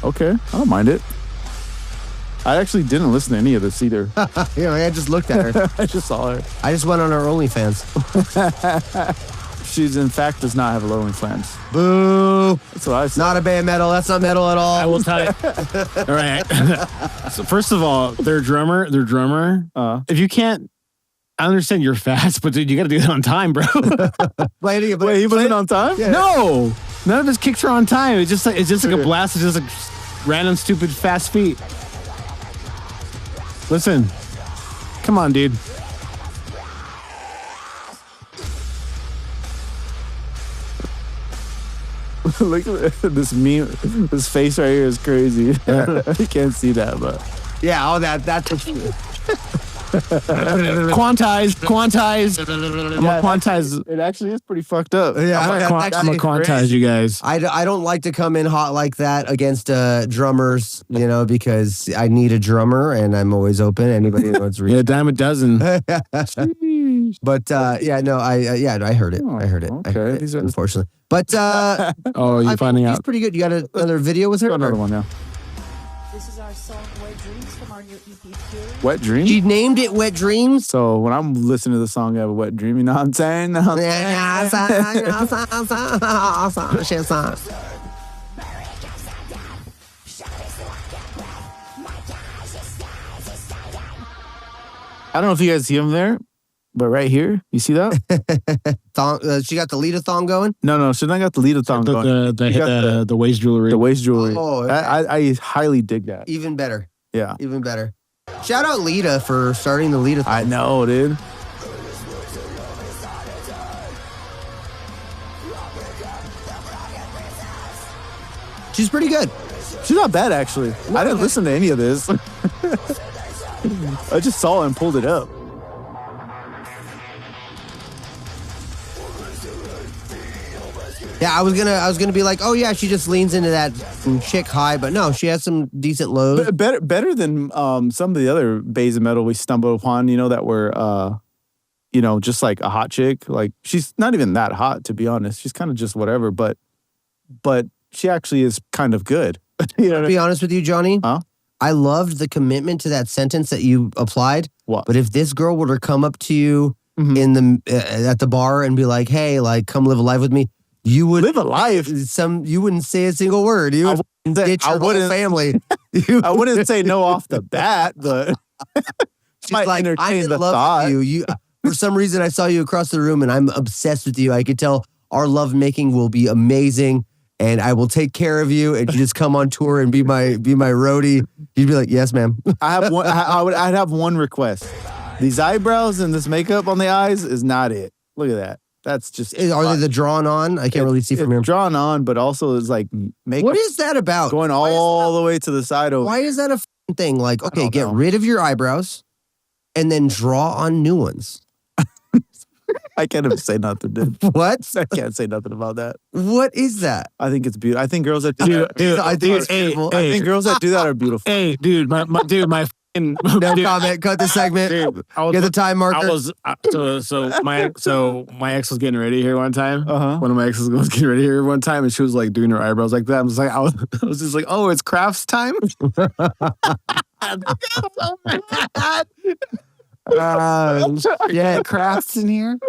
Speaker 1: Okay, I don't mind it. I actually didn't listen to any of this either.
Speaker 2: I just looked at her.
Speaker 1: I just saw her.
Speaker 2: I just went on her OnlyFans.
Speaker 1: She's in fact does not have a OnlyFans.
Speaker 2: Boo!
Speaker 1: That's what I said.
Speaker 2: Not a band metal. That's not metal at all.
Speaker 3: I will tell you. All right. So first of all, their drummer. If you can't I understand you're fast, but dude, you got to do it on time, bro.
Speaker 1: Wait, he wasn't on time?
Speaker 3: Yeah. No, none of his kicks are on time. It's just like a blast. It's just like random, stupid, fast feet. Listen, come on, dude.
Speaker 1: Look at this meme. This face right here is crazy. You can't see that, but
Speaker 2: Yeah, all that's
Speaker 3: Quantize. I'm gonna quantize.
Speaker 1: it actually is pretty fucked up.
Speaker 2: Yeah,
Speaker 3: I'm gonna
Speaker 2: actually
Speaker 3: quantize you guys.
Speaker 2: I don't like to come in hot like that against drummers, because I need a drummer and I'm always open. Anybody who wants to reach.
Speaker 3: Yeah, dime a dozen.
Speaker 2: But I heard it. I heard it.
Speaker 1: Okay, these are
Speaker 2: unfortunately. But
Speaker 3: Oh, you're finding
Speaker 2: he's
Speaker 3: out.
Speaker 2: pretty good. You got another video with her?
Speaker 1: another one now.
Speaker 10: This is our song Wet Dreams from our new EP Fury.
Speaker 1: Wet Dream.
Speaker 2: She named it Wet Dreams.
Speaker 1: So when I'm listening to the song, I have a wet dream. You know what I'm saying? I don't know if you guys see him there, but right here, you see that?
Speaker 2: Thong, she got the lead thong going.
Speaker 1: No, she not got the lead thong going.
Speaker 3: The waist jewelry.
Speaker 1: The waist jewelry.
Speaker 2: Oh, okay.
Speaker 1: I highly dig that.
Speaker 2: Even better.
Speaker 1: Yeah.
Speaker 2: Even better. Shout out Lita for starting the Lita thong.
Speaker 1: I know, dude.
Speaker 2: She's pretty good.
Speaker 1: She's not bad, actually. I didn't listen to any of this. I just saw it and pulled it up.
Speaker 2: Yeah, I was gonna be like, oh yeah, she just leans into that chick high, but no, she has some decent lows.
Speaker 1: Better than some of the other bass and metal we stumbled upon, that were just like a hot chick. Like she's not even that hot, to be honest. She's kind of just whatever, but she actually is kind of good.
Speaker 2: To be honest with you, Johnny,
Speaker 1: huh?
Speaker 2: I loved the commitment to that sentence that you applied.
Speaker 1: What?
Speaker 2: But if this girl were to come up to you in the at the bar and be like, "Hey, like, come live a life with me," you would
Speaker 1: live a life.
Speaker 2: You wouldn't say a single word. You would ditch your whole family.
Speaker 1: I wouldn't say no off the bat, but
Speaker 2: she's like, "I'm in love with you." For some reason, I saw you across the room, and I'm obsessed with you. I could tell our lovemaking will be amazing. And I will take care of you, and you just come on tour and be my roadie. You'd be like, "Yes, ma'am."
Speaker 1: I have one. I'd have one request. These eyebrows and this makeup on the eyes is not it. Look at that. That's just.
Speaker 2: Are they the drawn on? I can't really see from here.
Speaker 1: Drawn on, but also it's like makeup.
Speaker 2: What is that about?
Speaker 1: Going all the way to the side over.
Speaker 2: Why is that a thing? Like, okay, get rid of your eyebrows, and then draw on new ones.
Speaker 1: I can't even say nothing, dude.
Speaker 2: What?
Speaker 1: I can't say nothing about that.
Speaker 2: What is that?
Speaker 1: I think it's beautiful. I think girls that do that.
Speaker 2: Dude, I think it's beautiful.
Speaker 1: I think girls that do that are beautiful.
Speaker 3: Hey, dude, my fucking
Speaker 2: no comment. Cut the segment. Dude, get the time marker.
Speaker 3: I was my ex was getting ready here one time. One of my exes was getting ready here one time, and she was like doing her eyebrows like that. I was just like, oh, it's crafts time.
Speaker 2: Yeah, crafts in here.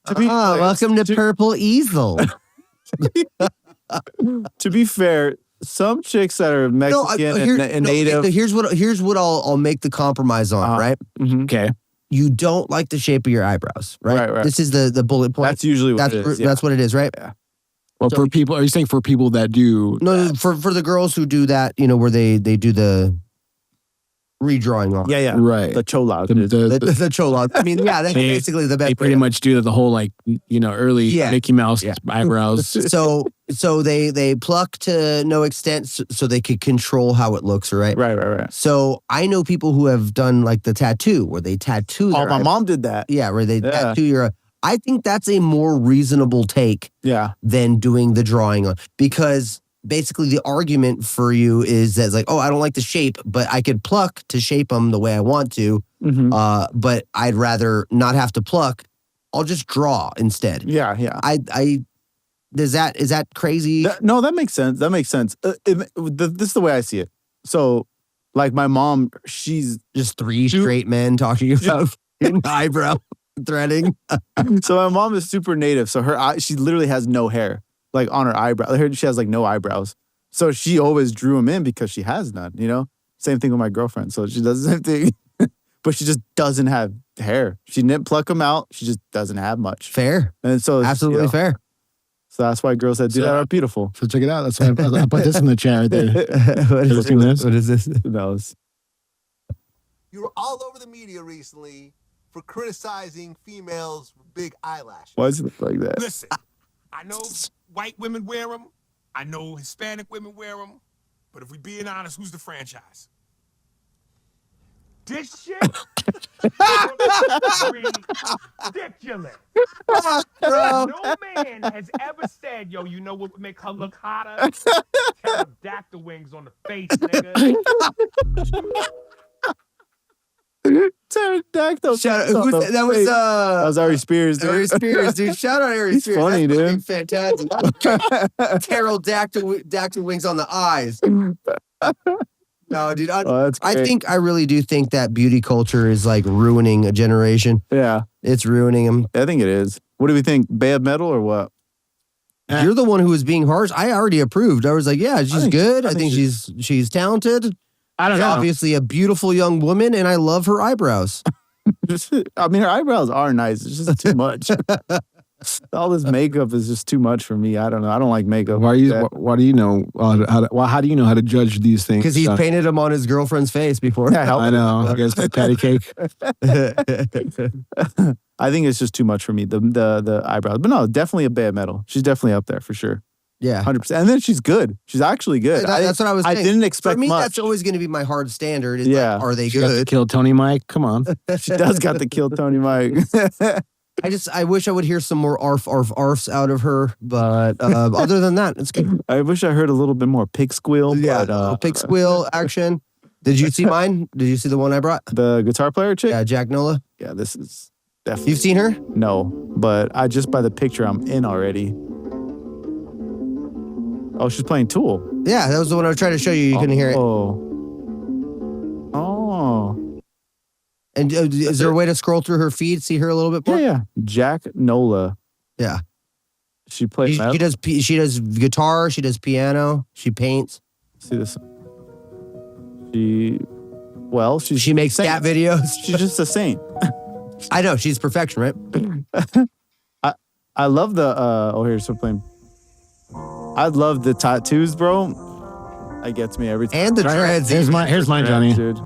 Speaker 2: Welcome to Purple Easel.
Speaker 1: To be fair, some chicks that are Mexican and native.
Speaker 2: Here's what I'll make the compromise on. Right?
Speaker 3: Okay.
Speaker 2: You don't like the shape of your eyebrows, right?
Speaker 1: Right.
Speaker 2: This is the bullet point.
Speaker 1: That's usually what it is. Yeah.
Speaker 2: That's what it is, right?
Speaker 1: Yeah.
Speaker 3: Well, for people, are you saying for people that do?
Speaker 2: No, for the girls who do that, where they do the redrawing on.
Speaker 1: Yeah.
Speaker 3: Right.
Speaker 1: The chola.
Speaker 2: The chola. I mean, yeah, that's basically the best.
Speaker 3: They pretty much do the whole early Mickey Mouse eyebrows.
Speaker 2: So they pluck to no extent so they could control how it looks, right?
Speaker 1: Right.
Speaker 2: So I know people who have done like the tattoo where they tattoo their
Speaker 1: my mom did that.
Speaker 2: Yeah, where they tattoo your. I think that's a more reasonable take than doing the drawing on, because basically the argument for you is that it's like, oh, I don't like the shape, but I could pluck to shape them the way I want to. But I'd rather not have to pluck. I'll just draw instead.
Speaker 1: Yeah.
Speaker 2: Is that crazy?
Speaker 1: No, that makes sense. This is the way I see it. So, like my mom, she's
Speaker 2: just three straight men talking about eyebrow threading.
Speaker 1: So my mom is super native. So she literally has no hair, like on her eyebrow. She has like no eyebrows. So she always drew them in because she has none. Same thing with my girlfriend. So she does the same thing. but she just doesn't have hair. She didn't pluck them out. She just doesn't have much.
Speaker 2: Fair.
Speaker 1: And so
Speaker 2: Absolutely fair.
Speaker 1: So that's why girls that do that are beautiful.
Speaker 3: So check it out. That's why I put this in the chat right there.
Speaker 2: What is this?
Speaker 1: Who knows?
Speaker 11: You were all over the media recently for criticizing females with big eyelashes.
Speaker 1: Why does it look like that?
Speaker 12: Listen, I know white women wear them. I know Hispanic women wear them. But if we being honest, who's the franchise? This shit ridiculous. No man has ever said, yo, you know what would make her look hotter? Pterodactyl wings on the face, nigga.
Speaker 1: Pterodactyl.
Speaker 2: Shout out, that
Speaker 1: was Ari Spears, dude.
Speaker 2: Ari Spears, dude. Shout out Ari Spears.
Speaker 1: Funny,
Speaker 2: That's
Speaker 1: dude.
Speaker 2: Fantastic. Pterodactyl wings on the eyes. No, dude. I really do think that beauty culture is like ruining a generation.
Speaker 1: Yeah.
Speaker 2: It's ruining them.
Speaker 1: I think it is. What do we think? Bay of Metal or what?
Speaker 2: You're the one who was being harsh. I already approved. I was like, yeah, she's good. I think she's talented.
Speaker 3: I don't know.
Speaker 2: Obviously a beautiful young woman, and I love her eyebrows.
Speaker 1: I mean, her eyebrows are nice. It's just too much. All this makeup is just too much for me. I don't know. I don't like makeup.
Speaker 3: Why do you know how do you know how to judge these things?
Speaker 2: Because he's painted them on his girlfriend's face before.
Speaker 1: Yeah,
Speaker 3: I know. I guess patty cake.
Speaker 1: I think it's just too much for me. The eyebrows, but no, definitely a Bay of Metal. She's definitely up there for sure.
Speaker 2: Yeah,
Speaker 1: 100%. And then she's good. She's actually good.
Speaker 2: That's what I was saying.
Speaker 1: I didn't expect
Speaker 2: for me,
Speaker 1: much.
Speaker 2: That's always going to be my hard standard. Is
Speaker 1: Yeah.
Speaker 2: like, are they
Speaker 3: She got to
Speaker 2: good?
Speaker 3: kill Tony Mike. Come on.
Speaker 1: She does got to kill Tony Mike.
Speaker 2: I wish I would hear some more arfs out of her, but other than that, it's good.
Speaker 1: I wish I heard a little bit more pig squeal.
Speaker 2: Yeah,
Speaker 1: but,
Speaker 2: pig squeal action. Did you see mine? Did you see the one I brought?
Speaker 1: The guitar player chick?
Speaker 2: Yeah, Jack Nola.
Speaker 1: Yeah, this is definitely.
Speaker 2: You've seen her?
Speaker 1: No, but I just by the picture I'm in already. Oh, she's playing Tool.
Speaker 2: Yeah, that was the one I was trying to show you. You couldn't hear it.
Speaker 1: Oh.
Speaker 2: And is there a way to scroll through her feed, see her a little bit more?
Speaker 1: Yeah. Jack Nola.
Speaker 2: Yeah.
Speaker 1: She plays.
Speaker 2: She does guitar. She does piano. She paints.
Speaker 1: See this? She
Speaker 2: makes cat videos.
Speaker 1: She's just a saint.
Speaker 2: I know she's perfection, right?
Speaker 1: I love the. Here's her playing. I love the tattoos, bro. That gets me every time.
Speaker 2: And the dreads.
Speaker 3: Here's mine, Johnny.
Speaker 1: Dude.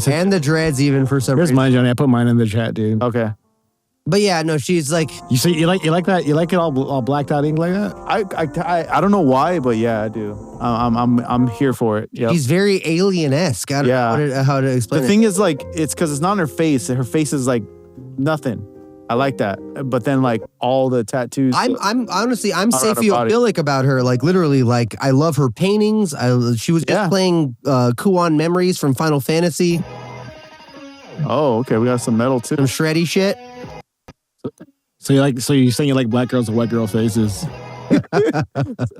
Speaker 2: And the dreads, even for some
Speaker 3: Here's
Speaker 2: reason.
Speaker 3: mine, Johnny. I put mine in the chat, dude.
Speaker 1: Okay.
Speaker 2: But yeah, no, she's like.
Speaker 3: You see, you like that? You like it all blacked out ink like that?
Speaker 1: I don't know why, but yeah, I do. I'm here for it. Yep.
Speaker 2: She's very alien-esque. I don't know how to explain it.
Speaker 1: The thing is, like, it's because it's not on her face. Her face is like nothing. I like that. But then, like, all the tattoos.
Speaker 2: I'm honestly, I'm
Speaker 1: on her body.
Speaker 2: sapiophilic about her. Like, literally, like, I love her paintings. She was just playing Kuon Memories from Final Fantasy.
Speaker 1: Oh, okay. We got some metal too.
Speaker 2: Some shreddy shit.
Speaker 3: So you're saying you like black girls with white girl faces?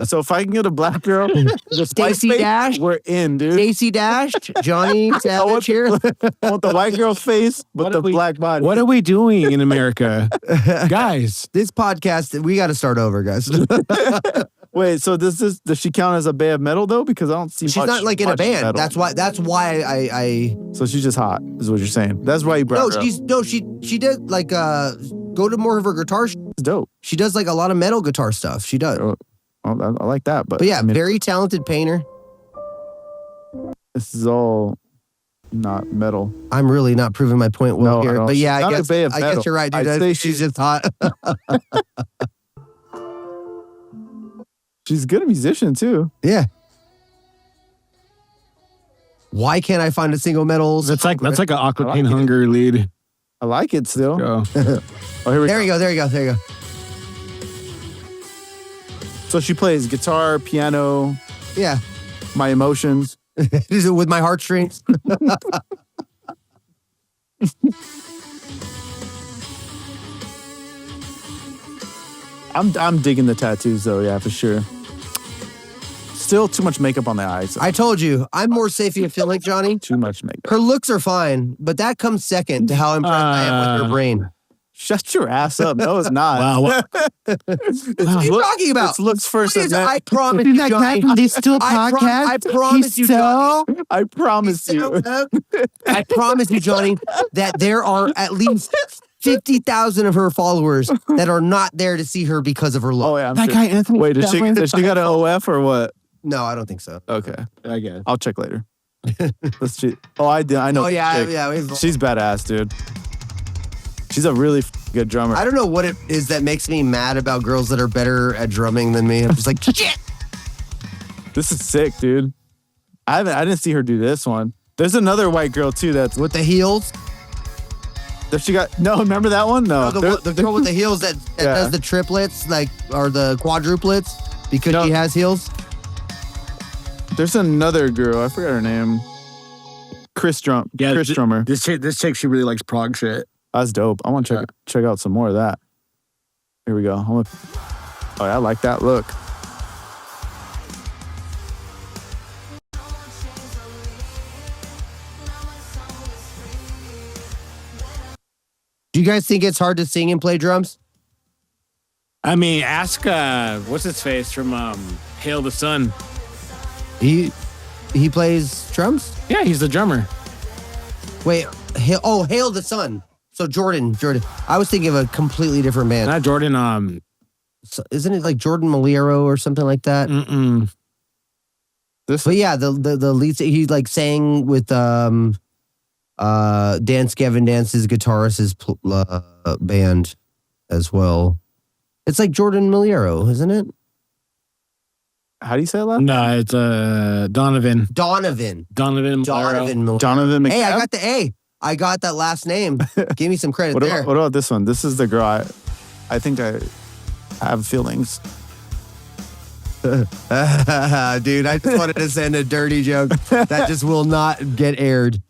Speaker 1: So if I can get a black girl,
Speaker 2: Stacey Dash,
Speaker 1: we're in, dude.
Speaker 2: Stacey Dash, Johnny Savage here.
Speaker 1: I want the white girl face, but the black body.
Speaker 3: What are we doing in America, guys?
Speaker 2: This podcast, we got to start over, guys.
Speaker 1: Wait, so does she count as a Bay of Metal though? Because I don't see.
Speaker 2: She's not like in a band.
Speaker 1: Metal.
Speaker 2: That's why I.
Speaker 1: So she's just hot, is what you're saying. That's why you brought her up.
Speaker 2: She did like go to more of her guitar.
Speaker 1: It's dope.
Speaker 2: She does like a lot of metal guitar stuff. She does.
Speaker 1: Oh, I like that, but
Speaker 2: yeah,
Speaker 1: I mean,
Speaker 2: very talented painter.
Speaker 1: This is all not metal.
Speaker 2: I'm really not proving my point well here, but yeah, I guess you're right, dude.
Speaker 1: I'd say
Speaker 2: she's just hot.
Speaker 1: She's a good musician too.
Speaker 2: Yeah. Why can't I find a single metal?
Speaker 3: That's like an Aqua Hunger lead.
Speaker 1: I like it still.
Speaker 3: Go.
Speaker 1: Here we go.
Speaker 2: There you go.
Speaker 1: So she plays guitar, piano.
Speaker 2: Yeah.
Speaker 1: My emotions.
Speaker 2: Is it with my heartstrings?
Speaker 1: I'm digging the tattoos though, yeah, for sure. Still too much makeup on the eyes.
Speaker 2: I told you, I'm more sapiophilic, Johnny.
Speaker 1: Too much makeup.
Speaker 2: Her looks are fine, but that comes second to how impressed I am with her brain.
Speaker 1: Shut your ass up. No, it's not.
Speaker 3: Wow.
Speaker 2: What are you talking about?
Speaker 1: It's looks first.
Speaker 2: I promise you, Johnny. I promise you, Johnny.
Speaker 1: I promise you.
Speaker 2: I promise you, Johnny, that there are at least 50,000 of her followers that are not there to see her because of her look.
Speaker 1: Oh yeah,
Speaker 3: that guy Anthony.
Speaker 1: Wait, does she got an OF or what?
Speaker 2: No, I don't think so.
Speaker 1: Okay,
Speaker 3: I guess
Speaker 1: I'll check later. Let's cheat. Oh, I did. I know.
Speaker 2: Oh yeah.
Speaker 1: She's badass, dude. She's a really good drummer.
Speaker 2: I don't know what it is that makes me mad about girls that are better at drumming than me. I'm just like, shit.
Speaker 1: This is sick, dude. I didn't see her do this one. There's another white girl too that's
Speaker 2: with the heels.
Speaker 1: Does she got no? Remember that one? No,
Speaker 2: the girl with the heels that does the triplets, like, or the quadruplets because she has heels.
Speaker 1: There's another girl. I forgot her name. Chris drummer.
Speaker 3: This chick, she really likes prog shit.
Speaker 1: That's dope. I want to check out some more of that. Here we go. Oh, yeah, I like that look.
Speaker 2: Do you guys think it's hard to sing and play drums?
Speaker 3: I mean, ask what's his face from Hail the Sun.
Speaker 2: He plays drums?
Speaker 3: Yeah, he's the drummer.
Speaker 2: Wait, Hail the Sun. So Jordan. I was thinking of a completely different band.
Speaker 3: Not Jordan.
Speaker 2: So isn't it like Jordan Malero or something like that? But yeah, the lead, he like sang with Gavin Dance's guitarist's band as well. It's like Jordan Malero, isn't it?
Speaker 1: How do you say it last?
Speaker 3: No, it's Donovan.
Speaker 2: Donovan
Speaker 1: Donovan.
Speaker 2: Hey, I got the A. I got that last name. Give me some credit there.
Speaker 1: What about this one? This is the girl. I think I have feelings.
Speaker 2: Dude, I just wanted to send a dirty joke that just will not get aired.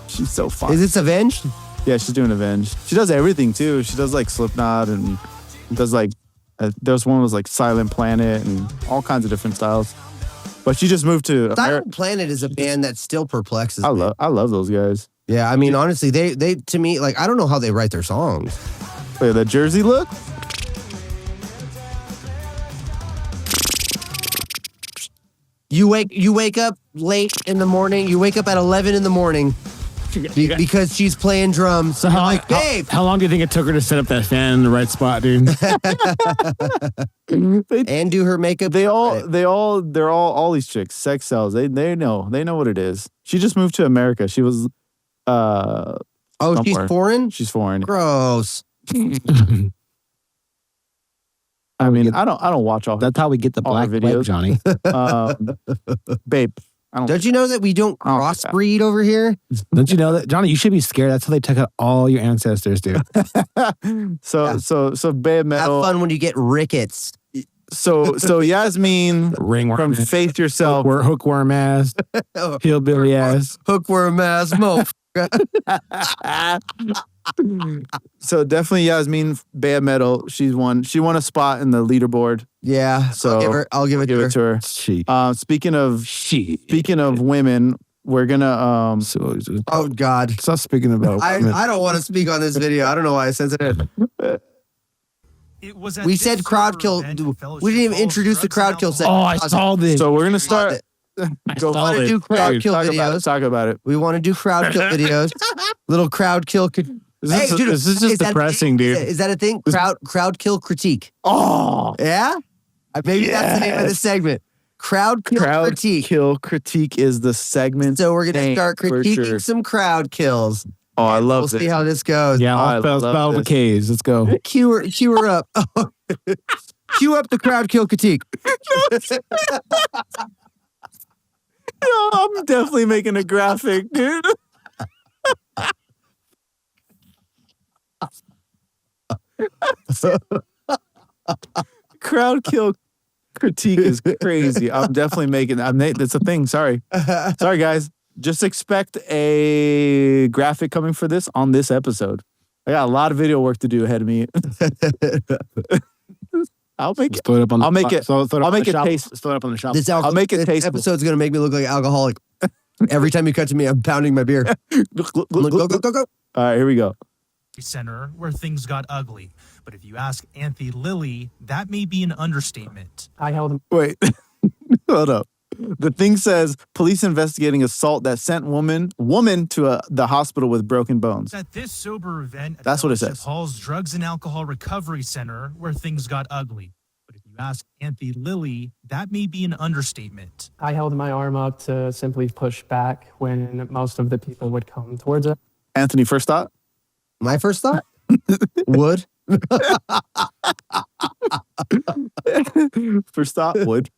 Speaker 1: She's so fun.
Speaker 2: Is this Avenged?
Speaker 1: Yeah, she's doing Avenged. She does everything too. She does like Slipknot and does like there's one was like Silent Planet and all kinds of different styles. But she just moved to
Speaker 2: Silent Planet is a band that still perplexes me.
Speaker 1: I love those guys.
Speaker 2: Yeah, I mean, honestly, they to me, like, I don't know how they write their songs.
Speaker 1: Wait, the Jersey look?
Speaker 2: You wake up late in the morning. You wake up at 11 in the morning because she's playing drums.
Speaker 3: So babe, how long do you think it took her to set up that fan in the right spot, dude?
Speaker 2: And do her makeup.
Speaker 1: They're all these chicks, sex sells. They know what it is. She just moved to America. She was
Speaker 2: she's foreign?
Speaker 1: She's foreign.
Speaker 2: Gross.
Speaker 1: I mean, I don't watch all.
Speaker 3: That's how we get the black videos, Johnny.
Speaker 1: Babe,
Speaker 2: don't you know that we don't crossbreed over here?
Speaker 3: Don't you know that, Johnny? You should be scared. That's how they took out all your ancestors, dude.
Speaker 1: So Babe Metal.
Speaker 2: Have fun when you get rickets.
Speaker 1: So Yasmin
Speaker 3: Ringworm
Speaker 1: from Faith Yourself,
Speaker 3: hookworm ass, hillbilly ass,
Speaker 2: hookworm ass, mo.
Speaker 1: So definitely Yasmin, Babe Metal. She won a spot in the leaderboard.
Speaker 2: Yeah, so I'll give it to her.
Speaker 1: Speaking of women, we're gonna
Speaker 2: oh God,
Speaker 3: stop speaking about women.
Speaker 2: I don't want to speak on this video. I don't know why I censored it. We said crowd kill. We didn't even introduce the crowd kill segment.
Speaker 3: Oh, I saw this.
Speaker 1: So we're gonna start.
Speaker 2: We want to do crowd kill videos.
Speaker 1: Talk about it.
Speaker 2: We want to do crowd kill videos. Little crowd kill.
Speaker 3: This is just depressing, dude.
Speaker 2: Is that a thing? Crowd kill critique.
Speaker 1: Oh,
Speaker 2: yeah. Maybe that's the name of the segment. Crowd kill critique.
Speaker 1: Kill critique is the segment.
Speaker 2: So we're gonna start critiquing some crowd kills.
Speaker 1: Oh, I love
Speaker 2: this. We'll see how this goes.
Speaker 3: Yeah, all spelled with K's. Let's go.
Speaker 2: Cue her up. Cue up the crowd kill critique.
Speaker 1: No, I'm definitely making a graphic, dude. Crowd kill critique is crazy. I'm definitely making. That's a thing. Sorry, guys. Just expect a graphic coming for this on this episode. I got a lot of video work to do ahead of me. I'll make it.
Speaker 3: Throw it up on.
Speaker 1: I'll make it.
Speaker 3: I'll
Speaker 1: make it taste.
Speaker 3: Throw it up on the shop.
Speaker 2: This episode's gonna make me look like an alcoholic. Every time you cut to me, I'm pounding my beer. Go.
Speaker 1: All right, here we go.
Speaker 13: Center where things got ugly. But if you ask Auntie Lily, that may be an understatement.
Speaker 10: I held him.
Speaker 1: Wait, hold up. The thing says police investigating assault that sent woman to the hospital with broken bones.
Speaker 13: At this sober event at
Speaker 1: That's what it
Speaker 13: Fellowship
Speaker 1: says.
Speaker 13: Hall's Drugs and Alcohol Recovery Center where things got ugly. But if you ask Auntie Lily, that may be an understatement.
Speaker 10: I held my arm up to simply push back when most of the people would come towards it.
Speaker 1: Anthony, first thought?
Speaker 2: My first thought? Would.
Speaker 1: First thought, would.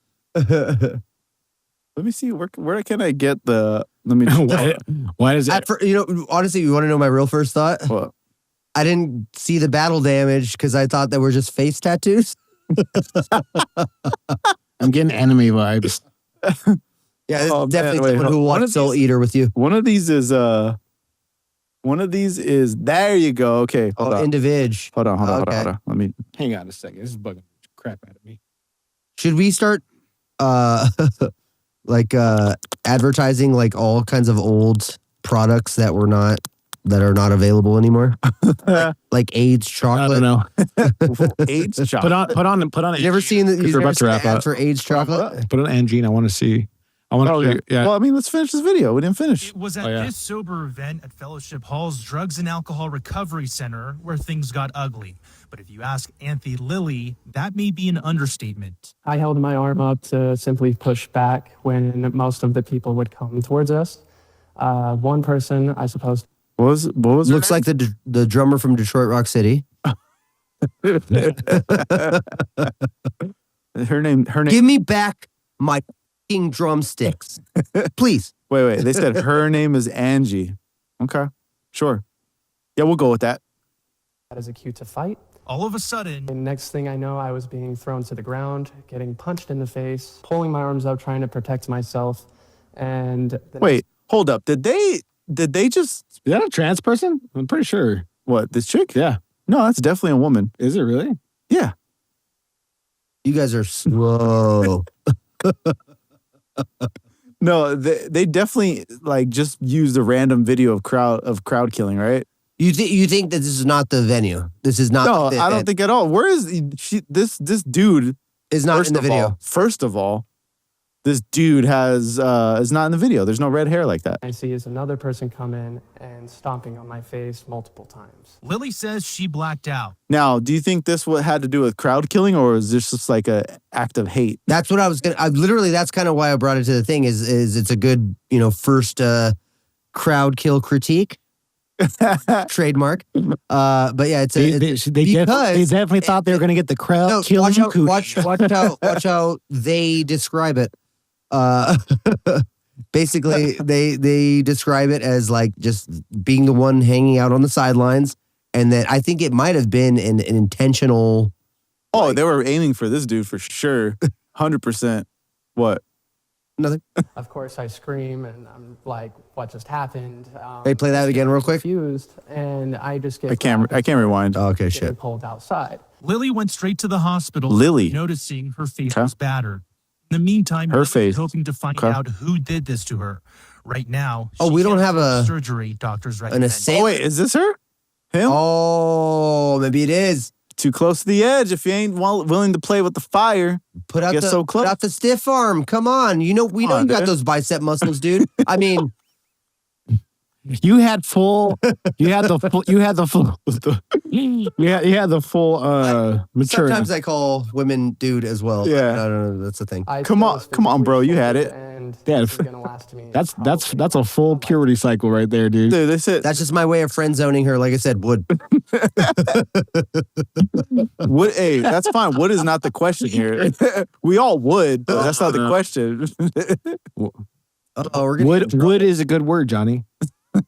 Speaker 1: Let me see, where can I get the... Let me...
Speaker 3: Why is it...
Speaker 2: Honestly, you want to know my real first thought?
Speaker 1: What?
Speaker 2: I didn't see the battle damage because I thought they were just face tattoos.
Speaker 3: I'm getting enemy vibes.
Speaker 2: Yeah, this is definitely someone who watched Soul Eater with you.
Speaker 1: One of these is there you go. Okay, hold on.
Speaker 2: Individual.
Speaker 1: Hold on. Let me
Speaker 3: hang on a second. This is bugging the crap out of me.
Speaker 2: Should we start advertising like all kinds of old products that are not available anymore? like AIDS chocolate.
Speaker 3: I don't know.
Speaker 1: AIDS chocolate.
Speaker 3: Put on.
Speaker 2: You ever seen the ads for AIDS chocolate?
Speaker 3: Put on Angine. I want to see. Yeah.
Speaker 1: Well, I mean, let's finish this video. We didn't finish.
Speaker 13: It was at this sober event at Fellowship Hall's Drugs and Alcohol Recovery Center where things got ugly. But if you ask Auntie Lily, that may be an understatement.
Speaker 10: I held my arm up to simply push back when most of the people would come towards us. One person, I suppose.
Speaker 1: What was
Speaker 2: Looks like the drummer from Detroit Rock City.
Speaker 1: Her name.
Speaker 2: Give me back my drumsticks, please.
Speaker 1: Wait. They said her name is Angie. Okay, sure. Yeah, we'll go with that.
Speaker 10: That is a cue to fight.
Speaker 13: All of a sudden,
Speaker 10: the next thing I know, I was being thrown to the ground, getting punched in the face, pulling my arms up, trying to protect myself. And
Speaker 1: wait, hold up. Did they just?
Speaker 3: Is that a trans person? I'm pretty sure.
Speaker 1: What, this chick?
Speaker 3: Yeah.
Speaker 1: No, that's definitely a woman.
Speaker 3: Is it really?
Speaker 1: Yeah.
Speaker 2: You guys are slow.
Speaker 1: No, they definitely just used a random video of crowd killing, right?
Speaker 2: You think that this is not the venue? This is not.
Speaker 1: No, I don't think at all. Where is this dude?
Speaker 2: Is not in the video.
Speaker 1: First of all, this dude is not in the video. There's no red hair like that.
Speaker 10: I see is another person come in and stomping on my face multiple times.
Speaker 13: Lily says she blacked out.
Speaker 1: Now, do you think this had to do with crowd killing, or is this just like an act of hate?
Speaker 2: That's what I was gonna. That's kind of why I brought it to the thing. Is it's a good first crowd kill critique. Trademark. But yeah, it's
Speaker 3: they definitely thought they were going to get the crowd kill.
Speaker 2: Watch how they describe it. Basically, they describe it as like just being the one hanging out on the sidelines, and that I think it might have been an intentional.
Speaker 1: Oh, they were aiming for this dude for sure, 100%. What?
Speaker 2: Nothing.
Speaker 10: Of course, I scream and I'm like, "What just happened?"
Speaker 2: Hey, play that again, real quick.
Speaker 10: Confused, and I just get.
Speaker 1: I can't rewind.
Speaker 2: Oh, okay, shit.
Speaker 10: Pulled outside.
Speaker 13: Lily went straight to the hospital.
Speaker 1: Lily,
Speaker 13: noticing her face was battered. In the meantime,
Speaker 1: her face
Speaker 13: hoping to find out who did this to her. Right now,
Speaker 2: we don't have a
Speaker 13: surgery. Doctors recommend.
Speaker 2: An assailant.
Speaker 1: Oh, wait, is this her? Him?
Speaker 2: Oh, maybe it is.
Speaker 1: Too close to the edge. If you ain't willing to play with the fire,
Speaker 2: put out the stiff arm. Come on, we know you got those bicep muscles, dude. I mean,
Speaker 3: you had the full maturity.
Speaker 2: Sometimes I call women dude as well.
Speaker 1: Yeah,
Speaker 2: I don't know. That's the thing.
Speaker 1: Come on, bro. You had it.
Speaker 3: Yeah, that's a full purity cycle right there, dude.
Speaker 1: Dude, they said
Speaker 2: that's just my way of friend zoning her. Like I said, would.
Speaker 1: Would, hey, that's fine. Would is not the question here. We all would, but that's not the question.
Speaker 3: Wood is a good word, Johnny.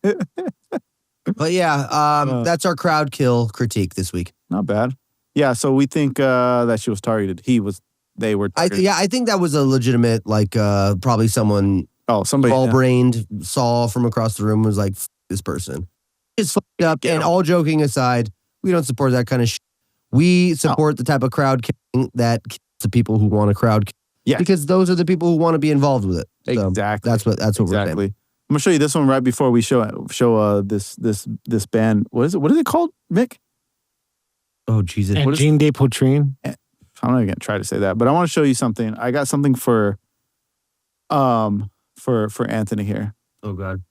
Speaker 2: But yeah, that's our crowd kill critique this week.
Speaker 1: Not bad. Yeah, so we think that she was targeted. They were targeted.
Speaker 2: I think that was a legitimate, probably someone
Speaker 1: somebody
Speaker 2: ball-brained saw from across the room was like, this person. It's fucked up, and all joking aside, we don't support that kind of shit. We support the type of crowd killing that kills the people who want a crowd kill.
Speaker 1: Yeah.
Speaker 2: Because those are the people who want to be involved with it. So
Speaker 1: exactly.
Speaker 2: That's what we're saying.
Speaker 1: gonna show you this one right before we show this band. What is it? What is it called, Mick?
Speaker 2: Oh Jesus!
Speaker 3: Engine de Poitrine.
Speaker 1: I'm not gonna try to say that, but I want to show you something. I got something for Anthony here.
Speaker 2: Oh God.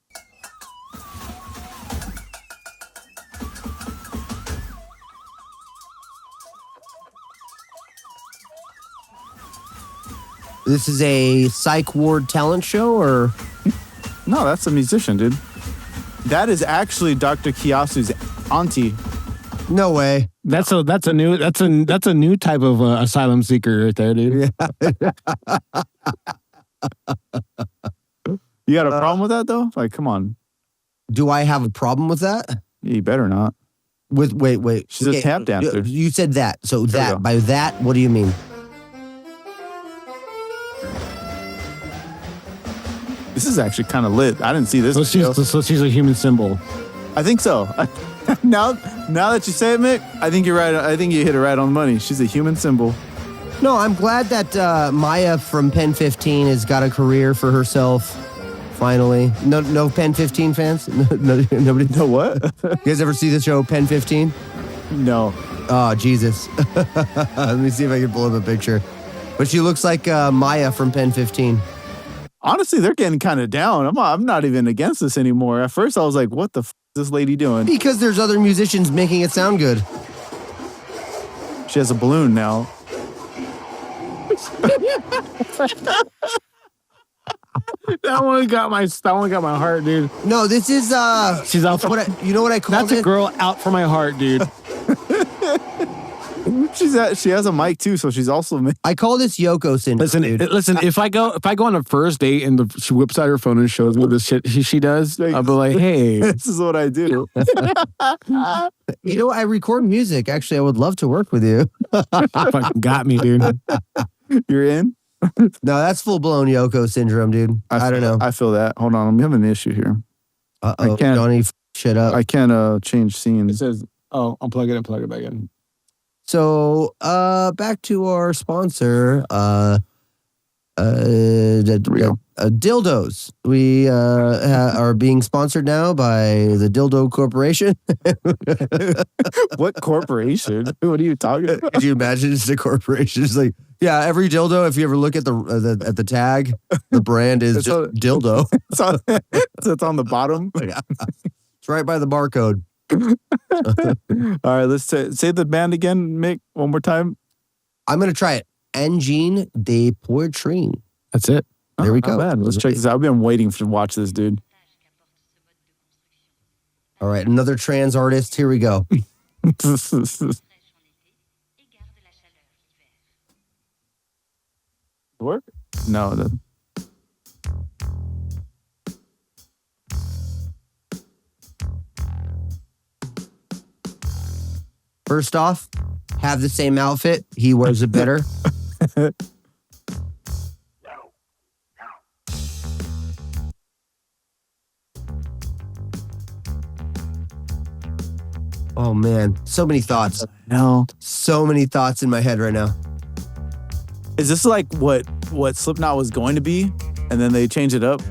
Speaker 2: This is a psych ward talent show, or
Speaker 1: no? That's a musician, dude. That is actually Dr. Kiyasu's auntie.
Speaker 2: No way.
Speaker 3: That's a new type of asylum seeker right there, dude.
Speaker 2: Yeah.
Speaker 1: You got a problem with that though? Like, come on.
Speaker 2: Do I have a problem with that?
Speaker 1: You better not.
Speaker 2: Wait.
Speaker 1: She's a tap dancer.
Speaker 2: You said that. So by that, what do you mean?
Speaker 1: This is actually kind of lit. I didn't see this.
Speaker 3: So she's a human symbol.
Speaker 1: I think so. Now that you say it, Mick, I think you're right. I think you hit it right on the money. She's a human symbol.
Speaker 2: No, I'm glad that Maya from Pen 15 has got a career for herself. Finally, no Pen 15 fans. Nobody know
Speaker 1: what?
Speaker 2: You guys ever see the show Pen 15?
Speaker 1: No.
Speaker 2: Oh Jesus! Let me see if I can pull up a picture. But she looks like Maya from Pen 15.
Speaker 1: Honestly, they're getting kind of down. I'm not even against this anymore. At first, I was like, "What the f is this lady doing?"
Speaker 2: Because there's other musicians making it sound good.
Speaker 1: She has a balloon now.
Speaker 3: That one got my heart, dude.
Speaker 2: No, this is
Speaker 3: she's out.
Speaker 2: You know what I call
Speaker 3: That's a girl out for my heart, dude.
Speaker 1: She has a mic too, so she's also.
Speaker 2: I call this Yoko syndrome.
Speaker 3: Listen. If I go on a first date and she whips out her phone and shows me the shit she does, I'll be like, "Hey,
Speaker 1: this is what I do."
Speaker 2: You know, I record music. Actually, I would love to work with you.
Speaker 3: Fucking got me, dude.
Speaker 1: You're in.
Speaker 2: No, that's full blown Yoko syndrome, dude. I don't know.
Speaker 1: I feel that. Hold on, I'm having an issue here.
Speaker 2: I can't. Johnny, shit up.
Speaker 1: I can't change scenes.
Speaker 3: It says, "Oh, unplug it and plug it back in."
Speaker 2: So, back to our sponsor, Dildos. We are being sponsored now by the Dildo Corporation.
Speaker 1: What corporation? What are you talking about?
Speaker 2: Could you imagine it's a corporation? It's like, yeah, every dildo. If you ever look at the tag, the brand is just dildo.
Speaker 1: It's on the bottom.
Speaker 2: It's right by the barcode.
Speaker 1: All right, let's say the band again, Mick, one more time.
Speaker 2: I'm gonna try it. Engine de Poitrine.
Speaker 3: That's it.
Speaker 2: There we go.
Speaker 1: Bad. Let's check this out. I've been waiting to watch this, dude.
Speaker 2: All right, another trans artist. Here we go.
Speaker 1: Work? No.
Speaker 2: First off, have the same outfit. He wears it better. Oh man, so many thoughts.
Speaker 1: No.
Speaker 2: So many thoughts in my head right now.
Speaker 1: Is this like what Slipknot was going to be, and then they changed it up?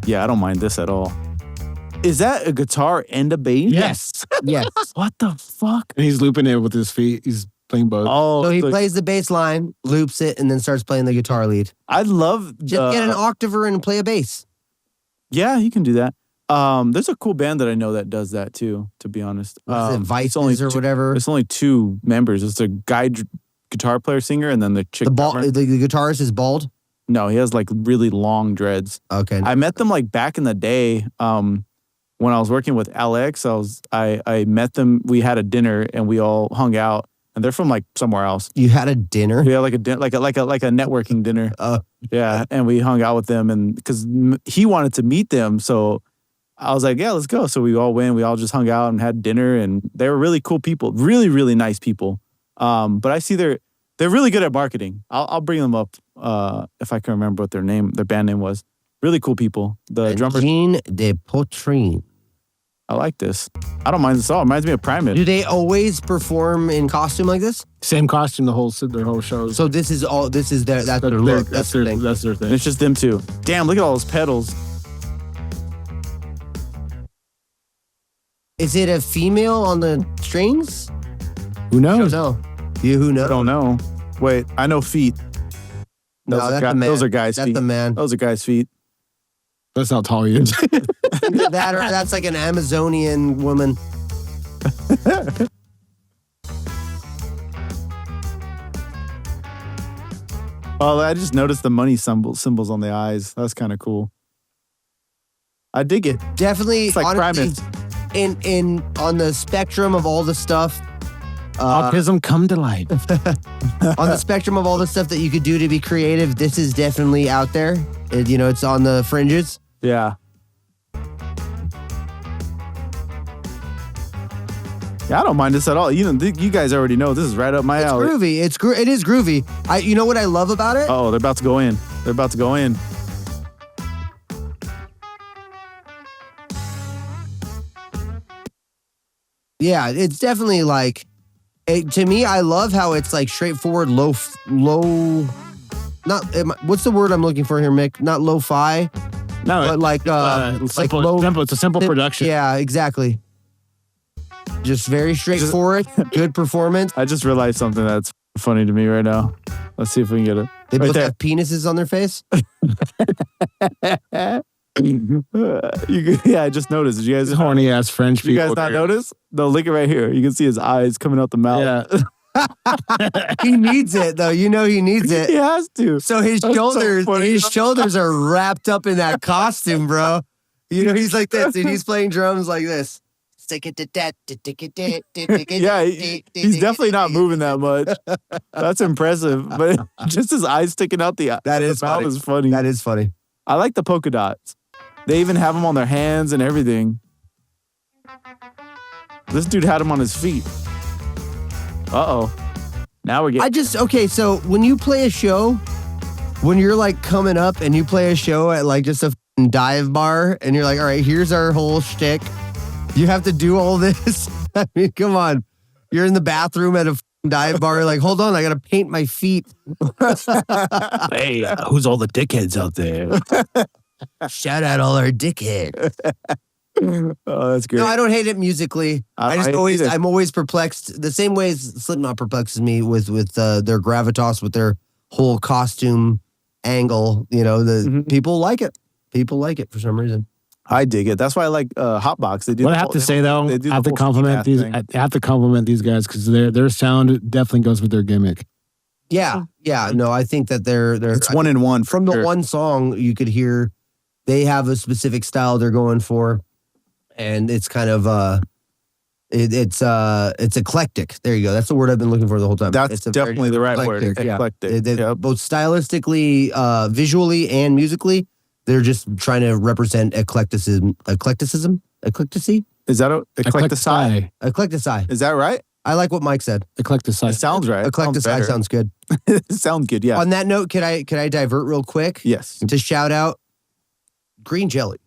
Speaker 1: Yeah, I don't mind this at all. Is that a guitar and a bass?
Speaker 3: Yes.
Speaker 2: Yes.
Speaker 1: What the fuck?
Speaker 3: And he's looping it with his feet. He's playing both.
Speaker 1: Oh,
Speaker 2: so he plays the bass line, loops it, and then starts playing the guitar lead.
Speaker 1: I'd love
Speaker 2: just get an octaver and play a bass.
Speaker 1: Yeah, you can do that. There's a cool band that I know that does that too, to be honest.
Speaker 2: Is it Vices or whatever?
Speaker 1: It's only 2 members. It's a guy guitar player singer and then the chick.
Speaker 2: The guitarist is bald?
Speaker 1: No, he has like really long dreads.
Speaker 2: Okay.
Speaker 1: I met them like back in the day. When I was working with Alex, I met them. We had a dinner and we all hung out. And they're from like somewhere else.
Speaker 2: You had a dinner?
Speaker 1: Yeah, like a networking dinner. Yeah, and we hung out with them, and because he wanted to meet them, so I was like, yeah, let's go. So we all went. We all just hung out and had dinner, and they were really cool people, really really nice people. But I see they're really good at marketing. I'll bring them up if I can remember what their band name was. Really cool people. The drummer
Speaker 2: Jean de Poitrine.
Speaker 1: I like this. I don't mind this at all. It reminds me of Primate.
Speaker 2: Do they always perform in costume like this?
Speaker 3: Same costume their whole shows.
Speaker 2: So this is their that's their look. That's their thing.
Speaker 3: That's their thing.
Speaker 1: It's just them two. Damn, look at all those pedals.
Speaker 2: Is it a female on the strings?
Speaker 3: Who knows?
Speaker 2: No. Who knows?
Speaker 1: I don't know. Wait, I know feet.
Speaker 2: No, that's the man.
Speaker 1: Those are guys' feet.
Speaker 2: That's the man.
Speaker 1: Those are guys' feet.
Speaker 3: That's how tall he is.
Speaker 2: That's like an Amazonian woman.
Speaker 1: Oh, I just noticed the money symbols on the eyes. That's kind of cool. I dig it.
Speaker 2: Definitely,
Speaker 1: It's like
Speaker 2: honestly,
Speaker 1: Primus.
Speaker 2: in on the spectrum of all the stuff.
Speaker 3: Autism come to life.
Speaker 2: On the spectrum of all the stuff that you could do to be creative, this is definitely out there. It's on the fringes.
Speaker 1: Yeah. Yeah, I don't mind this at all. You guys already know this is right up my alley.
Speaker 2: Groovy. It is groovy. You know what I love about it?
Speaker 1: Oh, they're about to go in. They're about to go in.
Speaker 2: Yeah, it's definitely like, to me, I love how it's like straightforward, low, what's the word I'm looking for here, Mick? Not lo-fi,
Speaker 3: No,
Speaker 2: but like
Speaker 3: simple,
Speaker 2: low,
Speaker 3: simple. It's a simple production.
Speaker 2: Yeah, exactly. Just very straightforward, good performance.
Speaker 1: I just realized something that's funny to me right now. Let's see if we can get it.
Speaker 2: They
Speaker 1: right
Speaker 2: both
Speaker 1: there.
Speaker 2: have penises on their face.
Speaker 1: Yeah, I just noticed. Did you guys
Speaker 3: horny ass French people?
Speaker 1: You guys not notice? No, look at right here. You can see his eyes coming out the mouth.
Speaker 3: Yeah.
Speaker 2: He needs it though. He needs it.
Speaker 1: He has to.
Speaker 2: So his shoulders are wrapped up in that costume, bro. He's like this, and he's playing drums like this.
Speaker 1: Yeah, he's definitely not moving that much. That's impressive. But just his eyes sticking out the
Speaker 2: That is
Speaker 1: mouth
Speaker 2: funny.
Speaker 1: is funny.
Speaker 2: That is funny.
Speaker 1: I like the polka dots. They even have them on their hands and everything. This dude had them on his feet. Uh-oh. Now we're getting...
Speaker 2: So when you play a show, when you're like coming up and you play a show at like just a dive bar and you're like, all right, here's our whole shtick. You have to do all this. I mean, come on. You're in the bathroom at a dive bar. You're like, hold on, I got to paint my feet.
Speaker 3: Hey, who's all the dickheads out there?
Speaker 2: Shout out all our dickheads.
Speaker 1: Oh, that's great.
Speaker 2: No, I don't hate it musically. I'm always perplexed. The same way as Slipknot perplexes me with their gravitas, with their whole costume angle. People like it. People like it for some reason.
Speaker 1: I dig it. That's why I like Hotbox. They do.
Speaker 3: What I have to say though, I have to compliment these. I have to compliment these guys because their sound definitely goes with their gimmick.
Speaker 2: Yeah. No, I think that they're
Speaker 1: it's one in one.
Speaker 2: From the one song, you could hear they have a specific style they're going for, and it's kind of it's eclectic. There you go. That's the word I've been looking for the whole time.
Speaker 1: That's definitely the right word. Eclectic.
Speaker 2: Yeah. Both stylistically, visually, and musically. They're just trying to represent eclecticism. Eclecticy?
Speaker 1: Is that eclectici?
Speaker 2: Eclectici.
Speaker 1: Is that right?
Speaker 2: I like what Mike said.
Speaker 3: Eclectici.
Speaker 1: It sounds right.
Speaker 2: Eclectici sounds good.
Speaker 1: It sounds good, yeah.
Speaker 2: On that note, could I divert real quick?
Speaker 1: Yes.
Speaker 2: To shout out Green Jelly.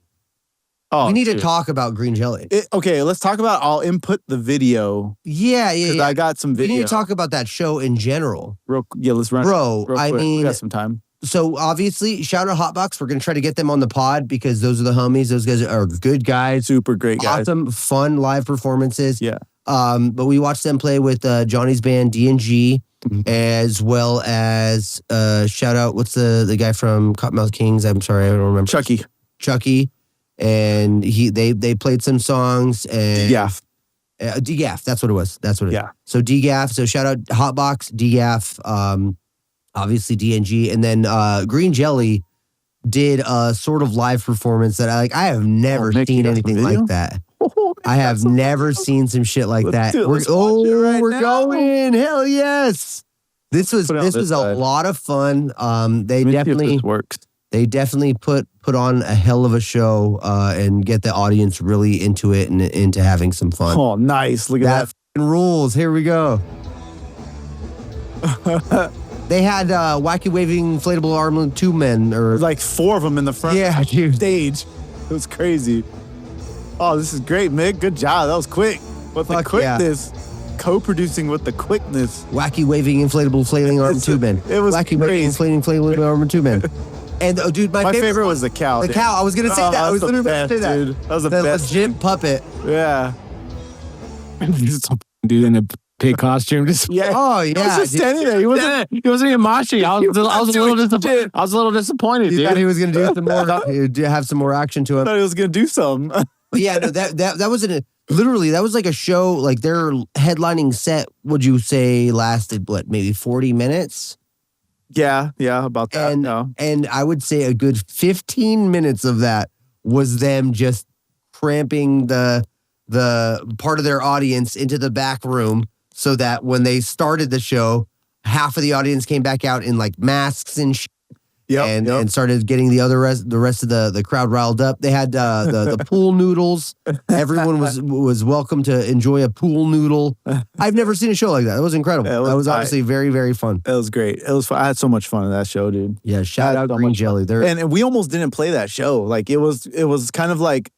Speaker 1: Oh,
Speaker 2: we need to talk about Green Jelly.
Speaker 1: Okay, let's talk about. I'll input the video.
Speaker 2: Yeah.
Speaker 1: I got some video.
Speaker 2: We need to talk about that show in general.
Speaker 1: Let's run.
Speaker 2: Bro,
Speaker 1: real quick. We got some time.
Speaker 2: So obviously, shout out Hotbox. We're gonna try to get them on the pod because those are the homies. Those guys are good guys,
Speaker 1: super great guys,
Speaker 2: awesome, fun live performances.
Speaker 1: Yeah.
Speaker 2: But we watched them play with Johnny's band D&G, as well as shout out. What's the guy from Cottonmouth Kings? I'm sorry, I don't remember. Chucky, and they played some songs and DGAF. That's what it was. That's what it is. Yeah. So DGAF. So shout out Hotbox, DGAF. Obviously D&G, and then Green Jelly did a sort of live performance that I have never seen anything like that. I have never seen some shit like that. We're going. Hell yes. This was a lot of fun. They definitely put on a hell of a show and get the audience really into it and into having some fun.
Speaker 1: Oh, nice. Look at that.
Speaker 2: Rules. Here we go. They had wacky waving inflatable arm tube men, or
Speaker 1: like 4 of them in the front stage. It was crazy. Oh, this is great, Mick. Good job. That was quick. With the
Speaker 2: Fuck
Speaker 1: quickness. Co-producing with the quickness.
Speaker 2: Wacky waving inflatable flailing arm tube man.
Speaker 1: It was
Speaker 2: wacky
Speaker 1: crazy.
Speaker 2: waving inflatable arm tube man. And dude, my
Speaker 1: favorite was the cow.
Speaker 2: The cow. I was gonna say that. I was literally about to say that.
Speaker 1: Dude. That was the best.
Speaker 2: legit puppet.
Speaker 1: Yeah.
Speaker 3: Dude in a pig costume.
Speaker 1: Yeah.
Speaker 2: Oh yeah.
Speaker 3: He was just standing there. He wasn't even moshing. I was a little disappointed,
Speaker 2: You
Speaker 3: dude.
Speaker 2: thought he was gonna do some more. Have some more action to
Speaker 1: I
Speaker 2: him.
Speaker 1: thought he was going to do something.
Speaker 2: But yeah, no, that wasn't literally. That was like a show. Like their headlining set. Would you say lasted what? Maybe 40 minutes.
Speaker 1: Yeah, about that.
Speaker 2: And I would say a good 15 minutes of that was them just cramping the part of their audience into the back room so that when they started the show, half of the audience came back out in like masks and shit. And started getting the rest of the crowd riled up. They had the pool noodles. Everyone was welcome to enjoy a pool noodle. I've never seen a show like that. It was incredible.
Speaker 1: Yeah,
Speaker 2: that was obviously very, very fun.
Speaker 1: It was great. It was fun. I had so much fun in that show, dude.
Speaker 2: Yeah, shout out Green Jelly.
Speaker 1: And we almost didn't play that show. Like it was kind of like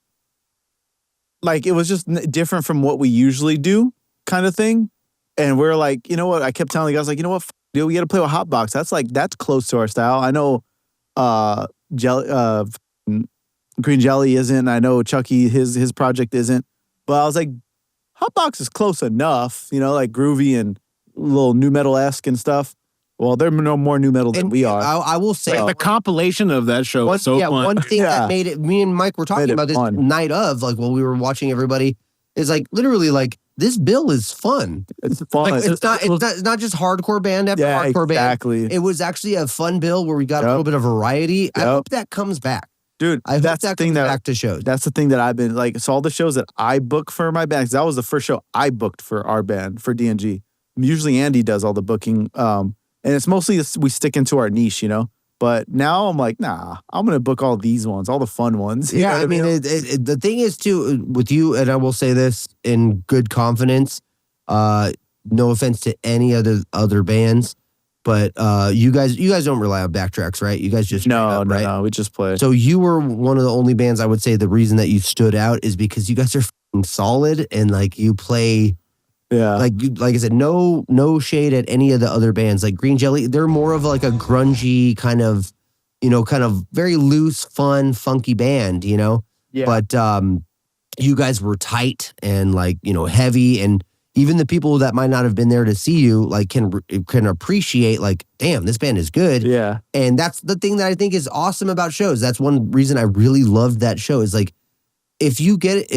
Speaker 1: it was just different from what we usually do, kind of thing. And we're like, you know what? I kept telling the guys, like, you know what? Dude, we got to play with Hotbox. That's close to our style. I know Green Jelly isn't. I know Chucky, his project isn't. But I was like, Hotbox is close enough, like groovy and a little new metal-esque and stuff. Well, they're no more new metal than we are.
Speaker 2: I will say
Speaker 3: the compilation of that show was so fun.
Speaker 2: One thing that made it, me and Mike were talking about this night of, like while we were watching everybody, is like literally like this bill is fun.
Speaker 1: It's fun.
Speaker 2: Like, it's not just hardcore band after hardcore band. It was actually a fun bill where we got a little bit of variety. I hope that comes back.
Speaker 1: Dude,
Speaker 2: I hope
Speaker 1: that's
Speaker 2: that
Speaker 1: the thing
Speaker 2: comes back to shows.
Speaker 1: That's the thing that I've been like. So all the shows that I book for my band, 'cause that was the first show I booked for our band for DNG. Usually Andy does all the booking, and it's mostly we stick into our niche, But now I'm like, nah, I'm gonna book all these ones, all the fun ones.
Speaker 2: Yeah, I mean, the thing is too with you, and I will say this in good confidence. No offense to any other bands, but you guys don't rely on backtracks, right? You guys just
Speaker 1: no, we just play.
Speaker 2: So you were one of the only bands I would say the reason that you stood out is because you guys are f***ing solid and like you play.
Speaker 1: Yeah,
Speaker 2: like I said, no shade at any of the other bands. Like Green Jelly, they're more of like a grungy kind of very loose, fun, funky band, Yeah. But you guys were tight and like heavy, and even the people that might not have been there to see you like can appreciate like, damn, this band is good.
Speaker 1: Yeah.
Speaker 2: And that's the thing that I think is awesome about shows. That's one reason I really loved that show is like. If you get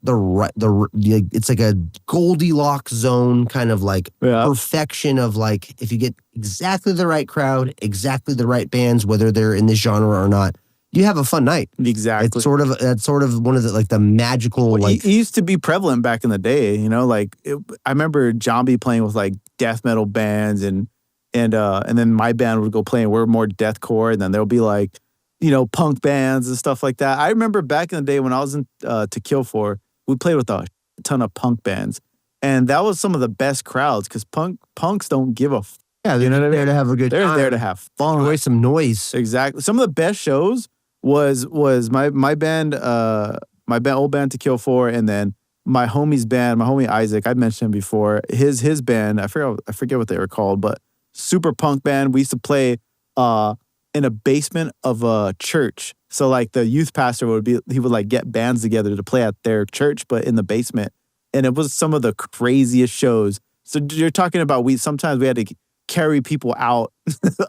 Speaker 2: the right, it's like a Goldilocks zone kind of like perfection of like, if you get exactly the right crowd, exactly the right bands, whether they're in this genre or not, you have a fun night.
Speaker 1: Exactly.
Speaker 2: That's sort of one of the like the magical like.
Speaker 1: It used to be prevalent back in the day, I remember Zombie playing with like death metal bands and then my band would go play and we're more deathcore, and then there'll be like. Punk bands and stuff like that. I remember back in the day when I was in Tequila, we played with a ton of punk bands. And that was some of the best crowds because punks don't give a f.
Speaker 2: Yeah, they're there to have a good time.
Speaker 1: They're there to have fun.
Speaker 2: Enjoy some noise.
Speaker 1: Exactly. Some of the best shows was my band, old band Tequila, and then my homie's band, my homie Isaac, I mentioned him before. His band, I forget what they were called, but super punk band. We used to play in a basement of a church. So like the youth pastor would like get bands together to play at their church, but in the basement. And it was some of the craziest shows. So you're talking about sometimes we had to carry people out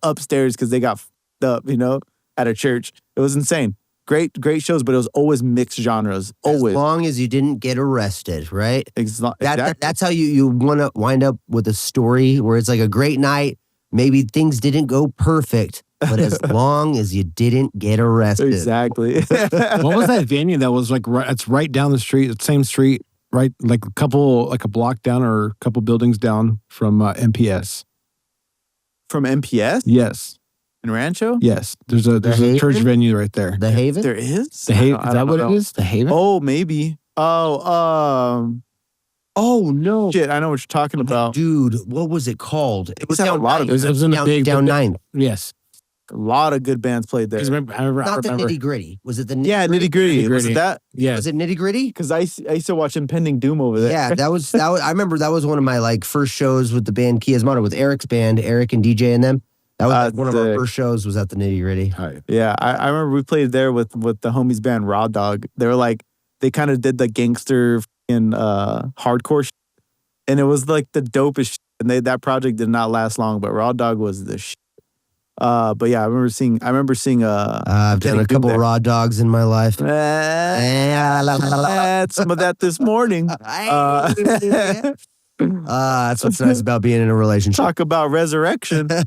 Speaker 1: upstairs because they got f***ed up, at a church. It was insane. Great shows, but it was always mixed genres. Always.
Speaker 2: As long as you didn't get arrested, right?
Speaker 1: Exactly.
Speaker 2: That's how you want to wind up with a story where it's like a great night. Maybe things didn't go perfect, but as long as you didn't get arrested.
Speaker 1: Exactly.
Speaker 3: What was that venue that was like, it's right down the street, the same street, right? Like a block down or a couple buildings down from MPS.
Speaker 1: From MPS?
Speaker 3: Yes.
Speaker 1: In Rancho?
Speaker 3: Yes. There's a church venue right there.
Speaker 2: The Haven?
Speaker 1: There is?
Speaker 3: The Haven? Is that what it is? The Haven?
Speaker 1: Oh, maybe.
Speaker 2: Oh, no.
Speaker 1: Shit, I know what you're talking about.
Speaker 2: Dude, what was it called? It was down
Speaker 3: It was in the big
Speaker 2: down 9th.
Speaker 3: Yes.
Speaker 1: A lot of good bands played there.
Speaker 2: Not the Nitty Gritty. Was it the
Speaker 1: Nitty Gritty? Was it that?
Speaker 3: Yeah.
Speaker 2: Was it Nitty Gritty?
Speaker 1: Because I used to watch Impending Doom over there.
Speaker 2: Yeah, that was. I remember that was one of my like first shows with the band Chiasmato with Eric's band, Eric and DJ and them. That was like, one of our first shows was at the Nitty Gritty.
Speaker 1: Yeah, I remember we played there with the homies band Raw Dog. They were like, they kind of did the gangster and hardcore shit. And it was like the dopest shit. And that project did not last long, but Raw Dog was the shit. But yeah, I remember seeing
Speaker 2: I've done a couple of Raw Dogs in my life.
Speaker 1: Had some of that this morning.
Speaker 2: That's what's nice about being in a relationship.
Speaker 1: Talk about resurrection. Today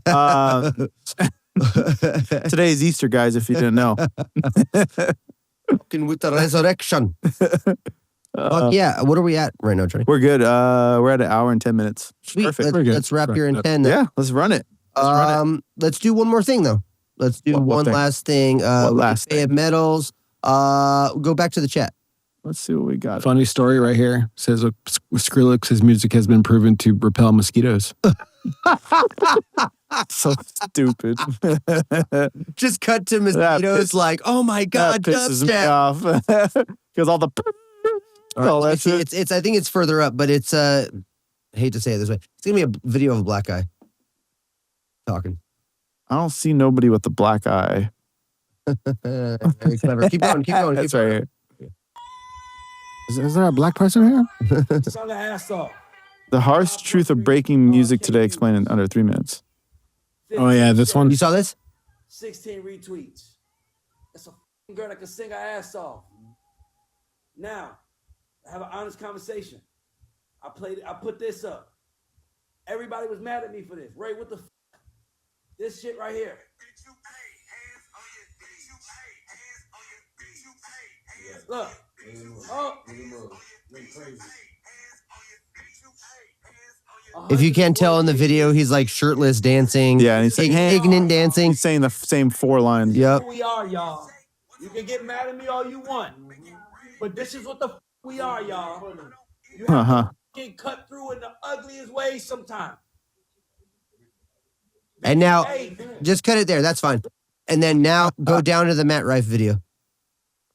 Speaker 1: is Easter, guys, if you didn't know.
Speaker 2: Fucking with the resurrection. Yeah, what are we at right now, Johnny?
Speaker 1: We're good. We're at an hour and 10 minutes.
Speaker 2: Sweet.
Speaker 1: Perfect.
Speaker 2: Let's wrap here in 10. Then.
Speaker 1: Yeah, let's run it.
Speaker 2: Let's do one more thing, though. Let's do one last thing.
Speaker 1: What last
Speaker 2: thing? Medals. Go back to the chat.
Speaker 1: Let's see what we got.
Speaker 3: Funny story right here. Says Skrillex's music has been proven to repel mosquitoes.
Speaker 1: So stupid.
Speaker 2: Just cut to mosquitoes like, oh my God,
Speaker 1: that pisses me
Speaker 2: dubstep.
Speaker 1: off. Because all the...
Speaker 2: It's I think it's further up, but it's I hate to say it this way. It's gonna be a video of a black guy talking.
Speaker 1: I don't see nobody with a black eye.
Speaker 2: Very clever. Keep going.
Speaker 1: That's right here.
Speaker 3: Is there a black person here?
Speaker 1: The harsh truth of breaking music today explained in under 3 minutes.
Speaker 3: Oh yeah, this one.
Speaker 2: You saw this?
Speaker 14: 16 retweets. That's a girl that can sing her ass off. Now, have an honest conversation. I put this up. Everybody was mad at me for this. Ray, what the this shit right here. Look. Oh.
Speaker 2: If you can't tell in the video, he's like shirtless dancing.
Speaker 1: Yeah, and he's saying,
Speaker 2: ignorant dancing.
Speaker 1: He's saying the same 4 lines.
Speaker 2: Yep.
Speaker 14: We are, y'all. You can get mad at me all you want. But this is what the we are, y'all. You have to get cut through in the ugliest ways sometimes.
Speaker 2: And now, just cut it there. That's fine. And then now go down to the Matt Rife video.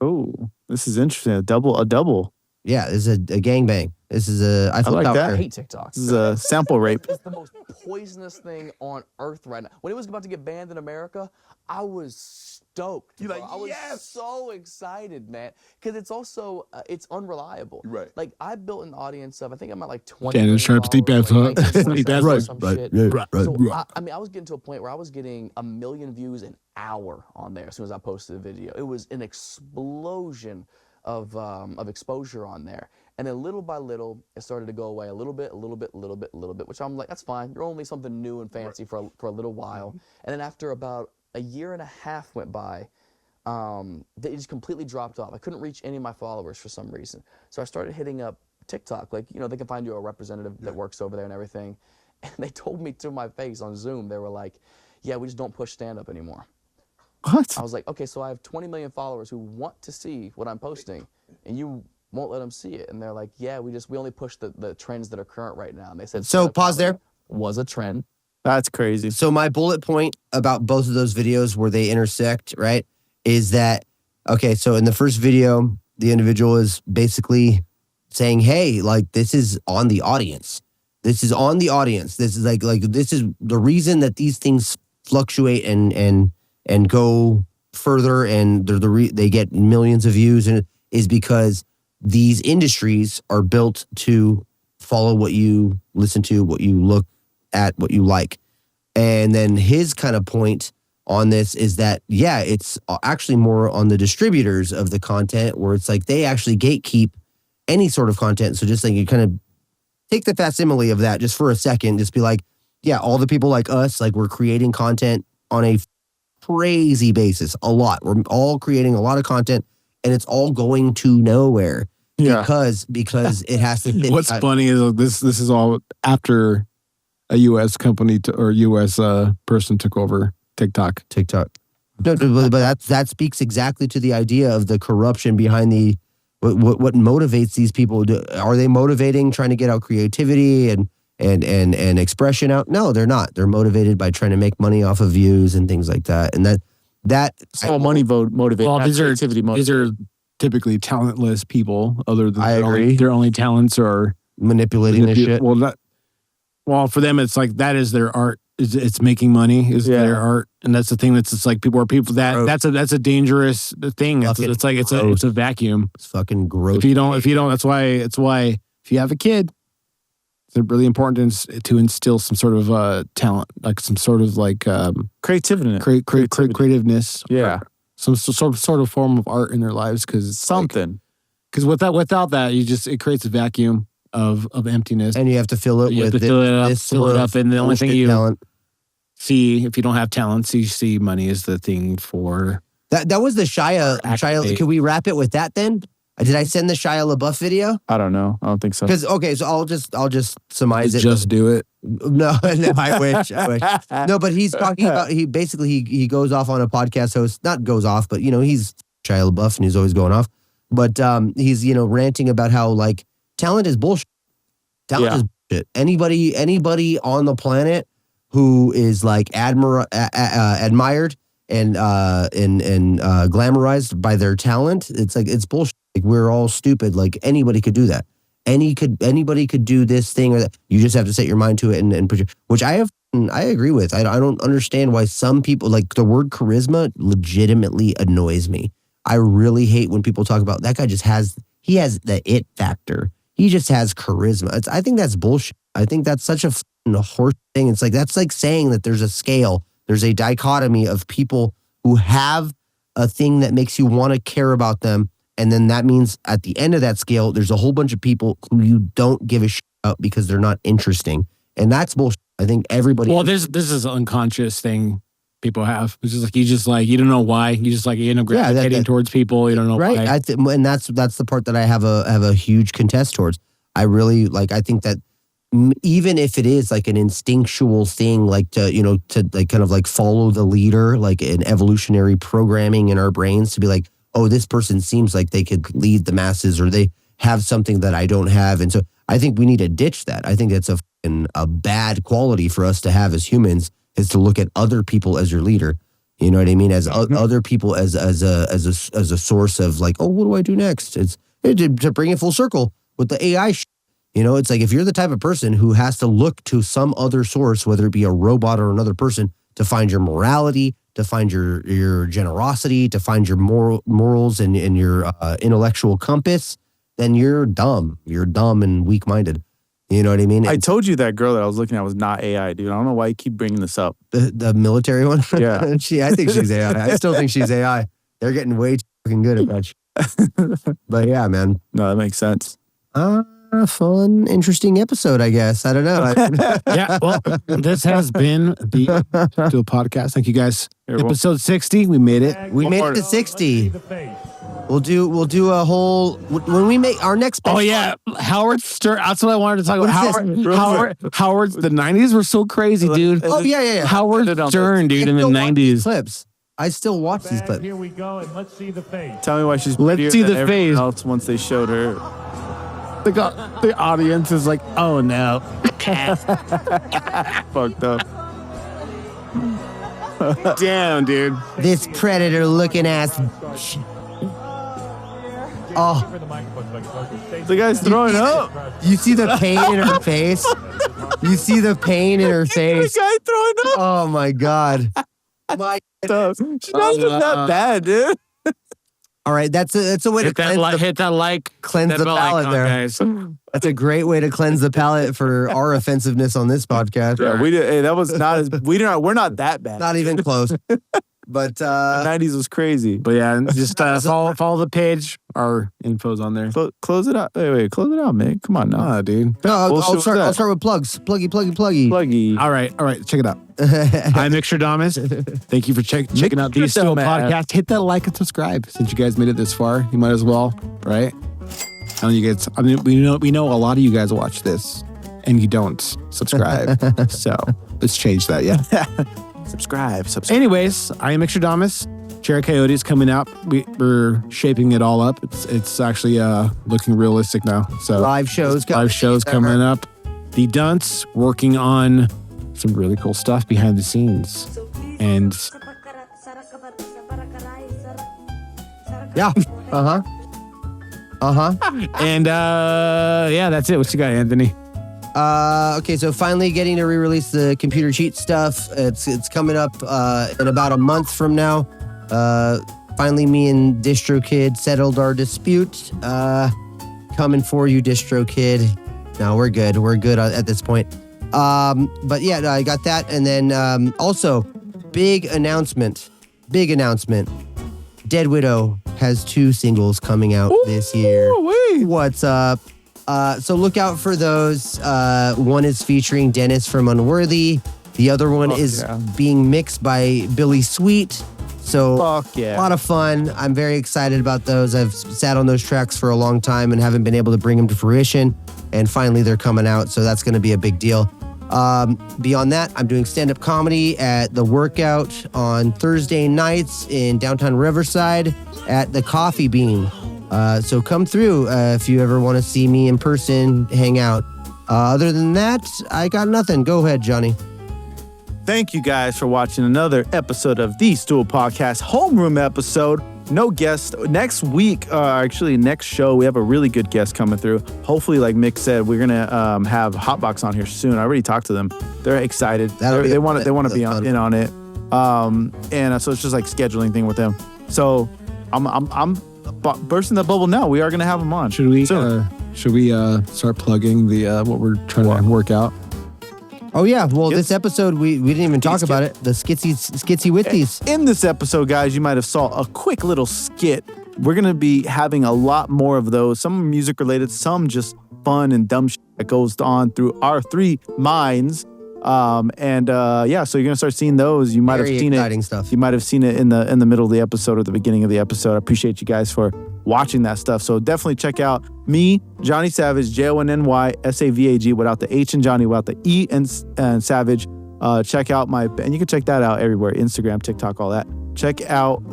Speaker 1: Oh, this is interesting. A double.
Speaker 2: Yeah, this is a gangbang. This is a... I
Speaker 1: like that.
Speaker 15: I hate TikTok.
Speaker 1: This is a sample rape.
Speaker 15: It's the most poisonous thing on earth right now. When it was about to get banned in America, I was stoked. I was so excited, man. Because it's also, it's unreliable.
Speaker 8: Right.
Speaker 15: Like, I built an audience of, I think I'm at like 20
Speaker 3: Shannon Sharp, Steve Bass,
Speaker 15: Right.
Speaker 3: Right.
Speaker 15: I mean, I was getting to a point where I was getting 1 million views an hour on there as soon as I posted the video. It was an explosion of exposure on there. And then little by little, it started to go away a little bit, which I'm like, that's fine. You're only something new and fancy for a little while. And then after about a year and a half went by, they just completely dropped off. I couldn't reach any of my followers for some reason. So I started hitting up TikTok. Like, you know, they can find you a representative that works over there and everything. And they told me to my face on Zoom, they were like, yeah, we just don't push stand-up anymore.
Speaker 1: What?
Speaker 15: I was like, okay, so I have 20 million followers who want to see what I'm posting, and you won't let them see it. And they're like, yeah, we only push the trends that are current right now. And they said,
Speaker 2: so pause there.
Speaker 15: Was a trend.
Speaker 1: That's crazy.
Speaker 2: So my bullet point about both of those videos where they intersect, right, is that, okay, so in the first video, the individual is basically saying, hey, like, this is on the audience. This is on the audience. This is like this is the reason that these things fluctuate and go further and they get millions of views, and is because these industries are built to follow what you listen to, what you look at, what you like. And then his kind of point on this is that, yeah, it's actually more on the distributors of the content, where it's like they actually gatekeep any sort of content. So just like you kind of take the facsimile of that just for a second, just be like, yeah, all the people like us, like we're creating content on a crazy basis, a lot. We're all creating a lot of content, and it's all going to nowhere because it has to fit.
Speaker 3: What's funny is this is all after a U.S. company or U.S. person took over TikTok.
Speaker 2: No, but that speaks exactly to the idea of the corruption behind what motivates these people. Are they motivating trying to get out creativity and and expression out. No, they're not. They're motivated by trying to make money off of views and things like that. And
Speaker 1: it's all money motivated.
Speaker 3: Well, these are typically talentless people. Other than
Speaker 2: I agree.
Speaker 3: Their only talents are
Speaker 2: manipulating this shit.
Speaker 3: Well, for them, it's like that is their art. It's making money is their art, and that's the thing that's just like people that's a dangerous thing. It's a vacuum.
Speaker 2: It's fucking gross.
Speaker 3: If you don't, that's why if you have a kid, it's really important to instill some sort of talent, like some sort of like
Speaker 1: creativity,
Speaker 3: creativeness.
Speaker 1: Yeah,
Speaker 3: some sort of form of art in their lives because
Speaker 1: something.
Speaker 3: Because without that, it creates a vacuum of emptiness,
Speaker 2: and you have to fill it with
Speaker 3: fill it up, and the only thing you see if you don't have talents, you see money is the thing for
Speaker 2: that. Was the Shia? Can we wrap it with that then? Did I send the Shia LaBeouf video?
Speaker 1: I don't know. I don't think so.
Speaker 2: Because so I'll just surmise it.
Speaker 3: Just do it.
Speaker 2: No, I wish. No, but he's talking about he goes off on a podcast host. Not goes off, but he's Shia LaBeouf and he's always going off. But he's ranting about how like talent is bullshit. Talent is bullshit. Anybody on the planet who is like admired and glamorized by their talent, it's bullshit. Like we're all stupid. Like anybody could do that. Anybody could do this thing or that. You just have to set your mind to it and put which I agree with. I don't understand why some people like the word charisma legitimately annoys me. I really hate when people talk about that guy has the it factor. He just has charisma. I think that's bullshit. I think that's such a horse thing. It's like, that's like saying that there's a scale. There's a dichotomy of people who have a thing that makes you want to care about them. And then that means at the end of that scale, there's a whole bunch of people who you don't give a shit about because they're not interesting. And that's bullshit. I think everybody.
Speaker 3: Well, this is an unconscious thing people have. It's just like you don't know why. You just like gravitating towards people. You don't know why.
Speaker 2: And that's the part that I have a huge contest towards. I really like. I think that even if it is like an instinctual thing, like to like kind of like follow the leader, like an evolutionary programming in our brains to be like, oh, this person seems like they could lead the masses or they have something that I don't have. And so I think we need to ditch that. I think that's a bad quality for us to have as humans is to look at other people as your leader. You know what I mean? As other people as a source of like, oh, what do I do next? It's to bring it full circle with the AI shit. It's like if you're the type of person who has to look to some other source, whether it be a robot or another person, to find your morality, to find your generosity, to find your morals and your intellectual compass, then you're dumb. You're dumb and weak-minded. You know what I mean?
Speaker 1: I told you that girl that I was looking at was not AI, dude. I don't know why you keep bringing this up.
Speaker 2: The military one?
Speaker 1: Yeah.
Speaker 2: I think she's AI. I still think she's AI. They're getting way too fucking good at that shit. But yeah, man.
Speaker 1: No, that makes sense.
Speaker 2: Fun, interesting episode, I guess. I don't know.
Speaker 3: Yeah, well, this has been the Stool Podcast. Thank you guys. Episode 60, we made it.
Speaker 2: We made it to 60. We'll do a whole when we make our next special.
Speaker 3: Oh yeah, Howard Stern. That's what I wanted to talk about. Howard's the 90s were so crazy, dude.
Speaker 2: Oh yeah.
Speaker 3: Howard Stern, dude, in the 90s.
Speaker 2: Clips. I still watch these clips.
Speaker 12: Here we go, and let's see the face.
Speaker 1: Tell me why she's
Speaker 3: let's see the face
Speaker 1: else once they showed her.
Speaker 3: The audience is like, oh no.
Speaker 1: Fucked up.
Speaker 3: Damn, dude.
Speaker 2: This predator looking ass. Oh.
Speaker 1: The guy's throwing up.
Speaker 2: You see the pain in her face? You see the pain in her face?
Speaker 1: The guy throwing up.
Speaker 2: Oh my God.
Speaker 1: My stuff. She's not even that bad, dude.
Speaker 2: All right, that's a way to
Speaker 3: hit that like,
Speaker 2: cleanse the palate there. Guys. That's a great way to cleanse the palate for our offensiveness on this podcast.
Speaker 1: Yeah, we did. Hey, that was not as we're not that bad.
Speaker 2: Not even close. But
Speaker 1: the 90s was crazy.
Speaker 3: But yeah, just follow the page. Our info's on there.
Speaker 1: Close it out. Wait, close it out, man. Come on now,
Speaker 3: dude.
Speaker 2: No, I'll start with plugs. Pluggy.
Speaker 3: All right. Check it out. I'm Mickstradamus. Thank you for checking out the Stool Podcast. Hit that like and subscribe. Since you guys made it this far, you might as well, right? We know a lot of you guys watch this, and you don't subscribe. So let's change that. Yeah.
Speaker 1: Subscribe.
Speaker 3: Anyways, I am Mickstradamus. Cherry Coyote is coming out. We're shaping it all up. It's actually looking realistic now. So
Speaker 2: live shows
Speaker 3: coming up. Thee Dunce working on some really cool stuff behind the scenes. And
Speaker 2: yeah.
Speaker 3: And yeah, that's it. What you got, Anthony?
Speaker 2: Okay, so finally getting to re-release the computer cheat stuff. It's coming up in about a month from now. Finally, me and DistroKid settled our dispute. Coming for you, DistroKid. No, we're good. We're good at this point. But yeah, I got that. And then also, big announcement. Dead Widow has 2 singles coming out this year. What's up? So look out for those. One is featuring Dennis from Unworthy. The other one is being mixed by Billy Sweet. So a lot of fun. I'm very excited about those. I've sat on those tracks for a long time and haven't been able to bring them to fruition. And finally they're coming out. So that's going to be a big deal. Beyond that, I'm doing stand-up comedy at The Workout on Thursday nights in downtown Riverside at the Coffee Bean. So come through if you ever want to see me in person, hang out. Other than that, I got nothing. Go ahead, Johnny.
Speaker 1: Thank you guys for watching another episode of the Stool Podcast Homeroom episode. No guest. Next week, actually next show, we have a really good guest coming through. Hopefully, like Mick said, we're gonna have Hotbox on here soon. I already talked to them. They're excited. They want to be in on it. And so it's just like scheduling thing with them. So I'm bursting the bubble now. We are gonna have them on.
Speaker 3: Should we start plugging the what we're trying to work out?
Speaker 2: Oh yeah, well this episode we didn't even talk about it. The skitsy withies.
Speaker 1: In this episode, guys, you might have saw a quick little skit. We're gonna be having a lot more of those. Some music related, some just fun and dumb shit that goes on through our 3 minds. So you're gonna start seeing those. You might have seen
Speaker 2: exciting stuff.
Speaker 1: You might have seen it in the middle of the episode or the beginning of the episode. I appreciate you guys for watching that stuff. So definitely check out me, Johnny Savage, JonnySavag, without the H and Johnny, without the E and Savage. Check out and you can check that out everywhere: Instagram, TikTok, all that. Check out,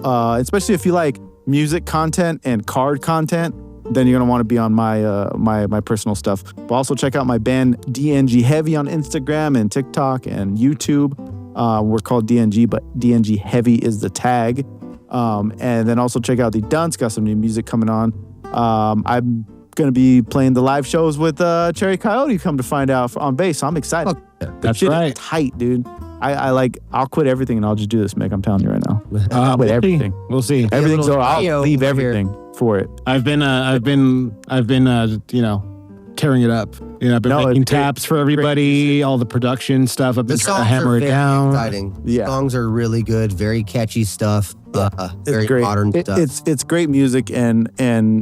Speaker 1: especially if you like music content and card content, then you're gonna want to be on my personal stuff. But also check out my band DNG Heavy on Instagram and TikTok and YouTube. We're called DNG, but DNG Heavy is the tag. And then also check out Thee Dunce. Got some new music coming on. I'm gonna be playing the live shows with Cherry Coyote. Come to find out on bass. So I'm excited.
Speaker 3: That's right.
Speaker 1: Tight, dude. I'll quit everything and I'll just do this, Mick. I'm telling you right now. I'll quit everything.
Speaker 3: We'll see.
Speaker 1: Everything's I'll leave everything for it.
Speaker 3: I've been tearing it up. I've been making taps for everybody, all the production stuff. I've been trying to hammer it down.
Speaker 2: Exciting. Yeah. Songs are really good, very catchy stuff. Very
Speaker 1: great.
Speaker 2: Modern stuff.
Speaker 1: It's great music, and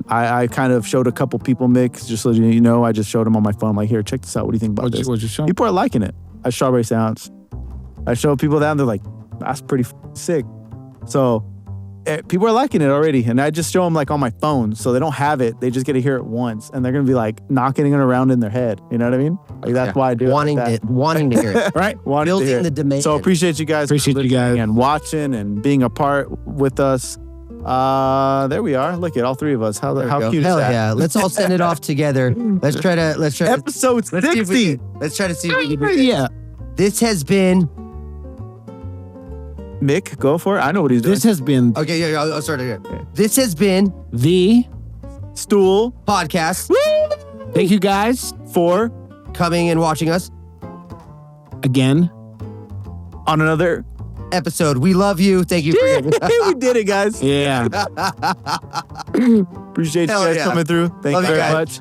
Speaker 1: I kind of showed a couple people mix, just so you know. I just showed them on my phone. I'm like, here, check this out. What do you think about this?
Speaker 3: What'd you show?
Speaker 1: People are liking it. Strawberry Sounds. I show people that, and they're like, that's pretty sick. So people are liking it already, and I just show them like on my phone, so they don't have it. They just get to hear it once, and they're gonna be like knocking it around in their head. You know what I mean? Like that's why I do
Speaker 2: wanting to hear it.
Speaker 1: Right?
Speaker 2: Building the demand.
Speaker 1: So appreciate you guys. And watching and being a part with us. There we are. Look at all 3 of us. How cute
Speaker 2: Hell
Speaker 1: is that?
Speaker 2: yeah! Let's all send it off together. Let's try
Speaker 1: episode 60.
Speaker 2: Let's try to see if we can do it. Yeah. This has been.
Speaker 1: Mick, go for it. I know what he's doing.
Speaker 3: This has been.
Speaker 2: Okay, yeah, I'll start again. This has been
Speaker 3: the
Speaker 2: Stool Podcast.
Speaker 3: Woo! Thank you guys
Speaker 1: for
Speaker 2: coming and watching us
Speaker 3: again
Speaker 1: on another
Speaker 2: episode. We love you. Thank you for
Speaker 1: we did it, guys.
Speaker 3: Yeah.
Speaker 1: Appreciate you guys coming through. Thank you very much.